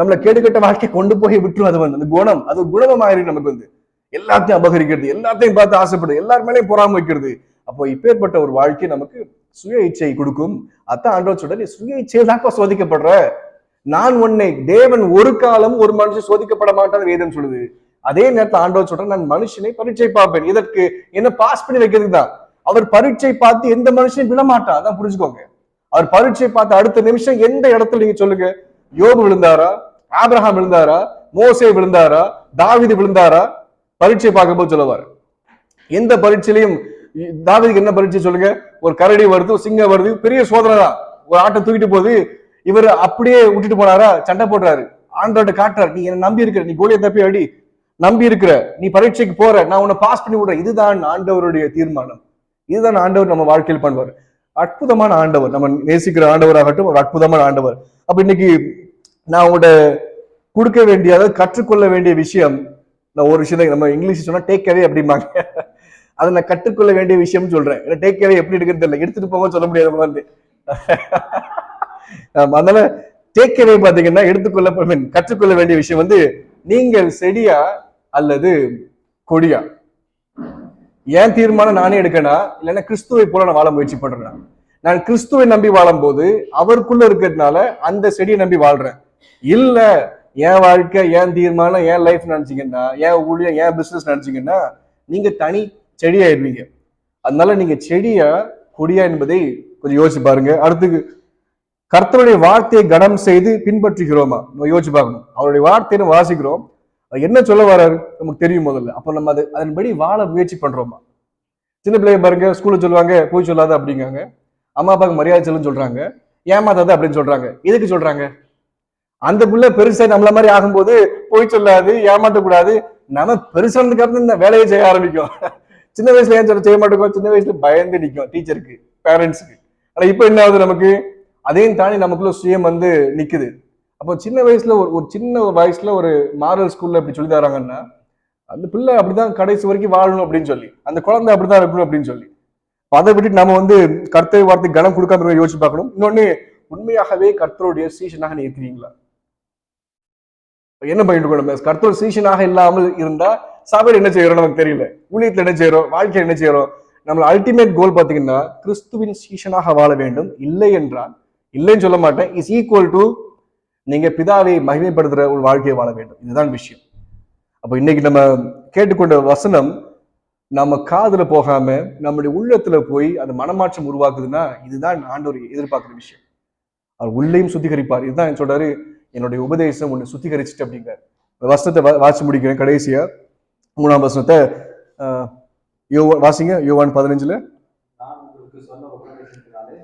Speaker 1: நம்மளை கேடுகட்ட வாழ்க்கை கொண்டு போய் விட்டுரும். அது அந்த குணம், அது குணமாயிரு. நமக்கு எல்லாத்தையும் அபகரிக்கிறது, எல்லாத்தையும் பார்த்து ஆசைப்படுது, எல்லார் மேலேயும் பொறாம வைக்கிறது. அப்போ இப்பேற்பட்ட ஒரு வாழ்க்கை நமக்கு சுய இச்சை கொடுக்கும். அதான் ஆண்டவர் சொல்ற, நீ சுய இச்சையில்தான்ப்பா சோதிக்கப்படுற. நான் உன்னை, தேவன் ஒரு காலம் ஒரு மனுஷன் சோதிக்கப்பட மாட்டான்னு வேதம் சொல்லுது. அதே நேரத்தில் ஆண்டவர் சொல்ற, நான் மனுஷனை பரீட்சை பார்ப்பேன். இதற்கு என்ன பாஸ் பண்ணி வைக்கிறதுக்கு தான். அவர் பரீட்சை பார்த்து எந்த மனுஷனையும் விழமாட்டான். அதான் புரிஞ்சுக்கோங்க. அவர் பரீட்சை பார்த்து அடுத்த நிமிஷம் எந்த இடத்துல நீங்க சொல்லுங்க, யோபு விழுந்தாரா, ஆபிரகாம் விழுந்தாரா, மோசே விழுந்தாரா, தாவீது விழுந்தாரா? பரீட்சை பார்க்கும் போது சொல்லுவார். எந்த பரீட்சையிலையும் தாவீதுக்கு என்ன பரீட்சை சொல்லுங்க? ஒரு கரடி வருது, சிங்கம் வருது, பெரிய சோதனை தான், ஒரு ஆட்டை தூக்கிட்டு போகுது, இவர் அப்படியே விட்டுட்டு போனாரா? சண்டை போடுறாரு, ஆண்டவர்கிட்ட காட்டுறாரு, நீ என்ன நம்பி இருக்கிற, நீ கோலியை தப்பி அடி, நம்பி இருக்கிற, நீ பரீட்சைக்கு போற, நான் உன்னை பாஸ் பண்ணி விடுறேன். இதுதான் ஆண்டவருடைய தீர்மானம். இதுதான் ஆண்டவர் நம்ம வாழ்க்கையில் பண்ணுவார். அற்புதமான ஆண்டவர், நம்ம நேசிக்கிற ஆண்டவராகட்டும், ஒரு அற்புதமான ஆண்டவர். அப்ப இன்னைக்கு நான் உங்கள்கிட்ட கொடுக்க வேண்டிய, அதாவது கற்றுக்கொள்ள வேண்டிய விஷயம், நான் ஒரு விஷயம் நம்ம இங்கிலீஷ் சொன்னா டேக் அவே அப்படிம்பாங்க, அதை நான் கற்றுக்கொள்ள வேண்டிய விஷயம் சொல்றேன். டேக் அவே எப்படி எடுக்கிறது தெரியல, எடுத்துட்டு போக சொல்ல முடியாது. அதனால டேக் அவே பாத்தீங்கன்னா கற்றுக்கொள்ள வேண்டிய விஷயம் நீங்கள் செடியா அல்லது கொடியா? ஏன் தீர்மானம் நானே எடுக்கனா, இல்லைன்னா கிறிஸ்துவை போல நான் வாழ முயற்சி பண்றேன். நான் கிறிஸ்துவை நம்பி வாழும் போது அவருக்குள்ள இருக்கிறதுனால அந்த செடியை நம்பி வாழ்றேன். இல்ல என் வாழ்க்கை, என் தீர்மானம், என் லைஃப் நினைச்சீங்கன்னா, என் ஊழியம், என் பிசினஸ் நினைச்சீங்கன்னா நீங்க தனி செடியாயிருவீங்க. அதனால நீங்க செடியா கொடியா என்பதை கொஞ்சம் யோசிச்சு பாருங்க. அடுத்து, கர்த்தருடைய வார்த்தையை கனம் செய்து பின்பற்றுகிறோமா? நம்ம யோசிச்சு பார்க்கணும். அவருடைய வார்த்தையை வாசிக்கிறோம், என்ன சொல்ல வர்றாரு நமக்கு தெரியும் முதல்ல. அப்ப நம்ம அதன்படி வாழ முயற்சி பண்றோமா? சின்ன பிள்ளைங்க பாருங்க, ஸ்கூல்ல சொல்லுவாங்க போய் சொல்லாத அப்படிங்காங்க, அம்மா அப்பாவுக்கு மரியாதை செல்லுன்னு சொல்றாங்க, ஏமாத்தாத அப்படின்னு சொல்றாங்க. எதுக்கு சொல்றாங்க? அந்த பிள்ளை பெருசா நம்மள மாதிரி ஆகும்போது போய் சொல்லாது, ஏமாற்றக்கூடாது, நம்ம பெருசானதுக்கு அப்புறம் இந்த வேலையை செய்ய ஆரம்பிக்கும். சின்ன வயசுல ஏன் செய்ய மாட்டோம்? சின்ன வயசுல பயந்து நிற்கும் டீச்சருக்கு, பேரண்ட்ஸுக்கு. ஆனா இப்ப என்ன ஆகுது நமக்கு? அதையும் தாண்டி நமக்குள்ள சுயம் வந்து நிக்குது. அப்போ சின்ன வயசுல ஒரு சின்ன வயசுல ஒரு மாரல் ஸ்கூல்ல இப்படி சொல்லி தராங்கன்னா, அந்த பிள்ளை அப்படிதான் கடைசி வரைக்கும் வாழணும் அப்படின்னு சொல்லி, அந்த குழந்தை அப்படிதான் இருக்கணும் அப்படின்னு சொல்லி, அதை விட்டு நம்ம வந்து கர்த்தரை வார்த்தை கனம் கொடுக்காம யோசிச்சு பார்க்கணும். இன்னொன்னு, உண்மையாகவே கர்த்தருடைய சீஷனாக நீ இருக்கிறீங்களா? என்ன பண்ணிட்டு இருக்கோம்? நம்ம கர்த்தர் சீஷனாக இல்லாமல் இருந்தா சபையில் என்ன செய்யறோம் நமக்கு தெரியல, ஊழியத்துல என்ன செய்யறோம், வாழ்க்கையில் என்ன செய்யறோம்? நம்ம அல்டிமேட் கோல் பாத்தீங்கன்னா கிறிஸ்துவின் சீஷனாக வாழ வேண்டும். இல்லை என்றால், இல்லைன்னு சொல்ல மாட்டேன், இஸ் ஈக்குவல் டு நீங்க பிதாவை மகிமைப்படுத்துற ஒரு வாழ்க்கையை வாழ வேண்டும். இதுதான் விஷயம். அப்ப இன்னைக்கு நம்ம கேட்டுக்கொண்ட வசனம் நம்ம காதுல போகாம நம்முடைய உள்ளத்துல போய் அது மனமாற்றம் உருவாக்குதுன்னா, இதுதான் ஆண்டவர் எதிர்பார்க்கிற விஷயம். அவர் உள்ளேயும் சுத்திகரிப்பார். இதுதான் சொல்றாரு, என்னுடைய உபதேசம் ஒண்ணு சுத்திகரிச்சுட்டு அப்படிங்கிறார். வசனத்தை வாசி முடிக்கிறேன். கடைசியா 3ஆம் வசனத்தை வாசிங்க. யோவான் 15.
Speaker 2: நான் உங்களுக்கு சொன்ன உபதேசத்தினாலே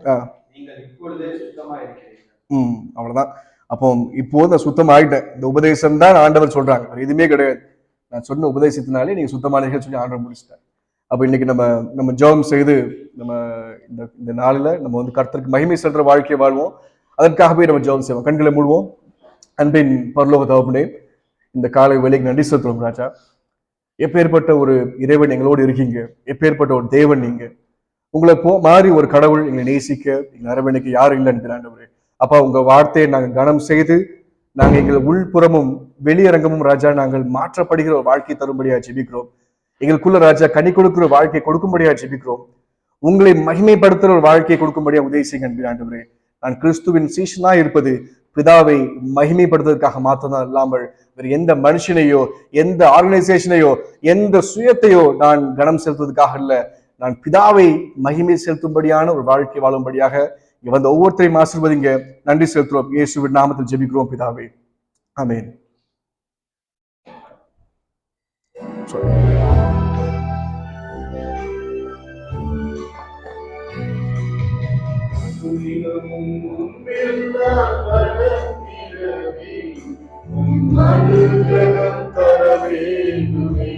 Speaker 2: நீங்கள் இப்பொழுதே சுத்தமா இருக்கிறீர்கள்.
Speaker 1: அவ்வளவுதான். அப்போ இப்போது நான் சுத்தம் ஆயிட்டேன். இந்த உபதேசம் தான் ஆண்டவர் சொல்றாங்க, எதுவுமே கிடையாது. நான் சொன்ன உபதேசத்தினாலே நீங்க சுத்தமானீர்கள் சொல்லி ஆண்டவர் முடிச்சிட்டேன். அப்ப இன்னைக்கு நம்ம ஜெபம் செய்து நம்ம இந்த நாளில நம்ம வந்து கர்த்தருக்கு மகிமை செலுத்துற வாழ்க்கையை வாழ்வோம். அதற்காகவே நம்ம ஜெபம் செய்வோம். கண்களை மூடுவோம். அன்பின் பரலோக தகப்பனே, இந்த காலை வேளைக்கு நன்றி செலுத்துறோம் ராஜா. எப்பேற்பட்ட ஒரு இறைவன் எங்களோடு இருக்கீங்க, எப்பேற்பட்ட ஒரு தேவன் நீங்க. உங்களை மாறி ஒரு கடவுள் எங்களை நேசிக்க எங்களை அரவணைக்கு யாரும் இல்லைன்னு ஆண்டவரே. அப்பா, உங்க வார்த்தையை நாங்கள் கனம் செய்து நாங்கள் எங்கள் உள்புறமும் வெளியரங்கமும் ராஜா நாங்கள் மாற்றப்படுகிற ஒரு வாழ்க்கை தரும்படியா ஜெபிக்கிறோம். எங்களுக்குள்ள ராஜா கனி கொடுக்கிற வாழ்க்கை கொடுக்கும்படியா ஜெபிக்கிறோம். உங்களை மகிமைப்படுத்துற ஒரு வாழ்க்கையை கொடுக்கும்படியா உதவி செய்யுங்க ஆண்டவரே. நான் கிறிஸ்துவின் சீஷனா இருப்பது பிதாவை மகிமைப்படுத்துவதற்காக மாத்திரம் இல்லாமல் வேறு எந்த மனுஷனையோ, எந்த ஆர்கனைசேஷனையோ, எந்த சுயத்தையோ நான் கனம் செலுத்துவதற்காக இல்ல, நான் பிதாவை மகிமை செலுத்தும்படியான ஒரு வாழ்க்கை வாழும்படியாக இங்க வந்த ஒவ்வொருத்தரையும் ஆசீர்வதிங்க. நன்றி செலுத்துறோம். இயேசுவின் நாமத்தில் ஜெபிக்கிறோம் பிதாவே, ஆமென்.
Speaker 3: அனுகிரகம் தர வேண்டுமே.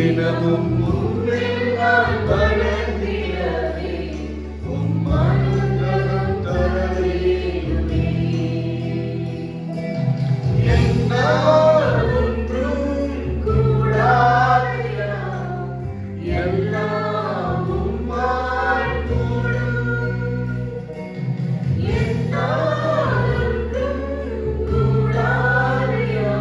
Speaker 3: அனுதினமும் உம்மில் நான் வளர்ந்திடவே உம் அனுகிரகம் தர வேண்டுமே. என்னால் ஒன்றும் கூடாதையா, எல்லாம் உம்மால் கூடும். என்னால் ஒன்றும் கூடாதையா,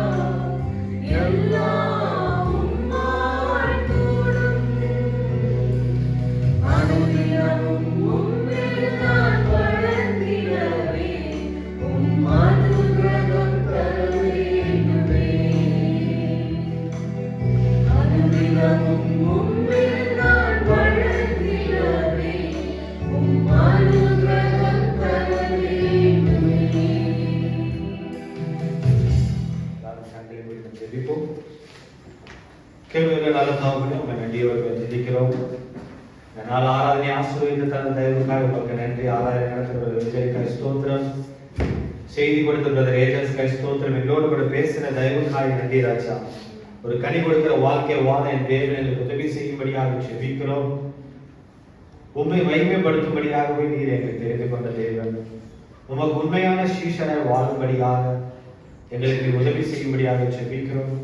Speaker 3: எல்லாம் உம்மால் கூடும். அனுதினமும் உம்மில் நான் வளர்ந்திடவே உம் அனுகிரகம் தர வேண்டுமே. அனுதினமும் உம்மில் நான் வளர்ந்திடவே உம் அனுகிரகம் தர வேண்டுமே.
Speaker 2: எல்லாரும் கண்களை மூடி ஜெபிப்போம். கேள்விகள் நல்ல தாவுகளை உங்களை நன்றியோடு ஜெபிக்கிறோம். இந்த நாள் ஆராதனை ஆசீர்வதித்து தந்த தயவுக்காக உங்களுக்கு நன்றி. ஆராதனை நடத்துகிற விஜய்க்காய் ஸ்தோத்திரம். செய்தி கொடுத்த பிரதர் ஏஜன்ஸ்காய் ஸ்தோத்திரம். எங்களோடு கூட பேசின தயவுக்காய் நன்றி ராஜா. ஒரு கனி கொடுக்கிற வாழ்க்கையை வாழ என் தேவன் எங்களுக்கு உதவி செய்யும்படியாக ஜெபிக்கிறோம். உண்மை மகிமைப்படுத்தும்படியாகவே நீர் எங்களுக்கு தெரிந்து கொண்ட தேவன். உமக்கு உண்மையான சீஷராய் வாழும்படியாக எங்களுக்கு உதவி செய்யும்படியாக ஜெபிக்கிறோம்.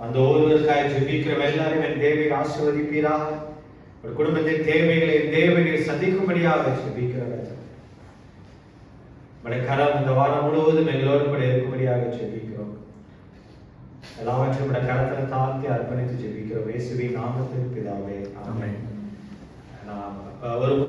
Speaker 2: அந்த ஒருவருக்காய் ஜெபிக்கிறோம். எல்லாரும் என் தேவையை ஆசீர்வதிப்பீராக. ஒரு குடும்பத்தின் தேவைகளை என் தேவையை சந்திக்கும்படியாக ஜெபிக்கிறோம். உடைய கரம் இந்த வாரம் முழுவதும் எங்களோடு கூட இருக்கும்படியாக ஜெபிக்கிறோம். எல்லாவற்றையும் உடைய கரத்துல தாழ்த்தி அர்ப்பணித்து ஜெபிக்கிறோம். இயேசுவின் நாமத்தில் பிதாவே ஆமென். ஒரு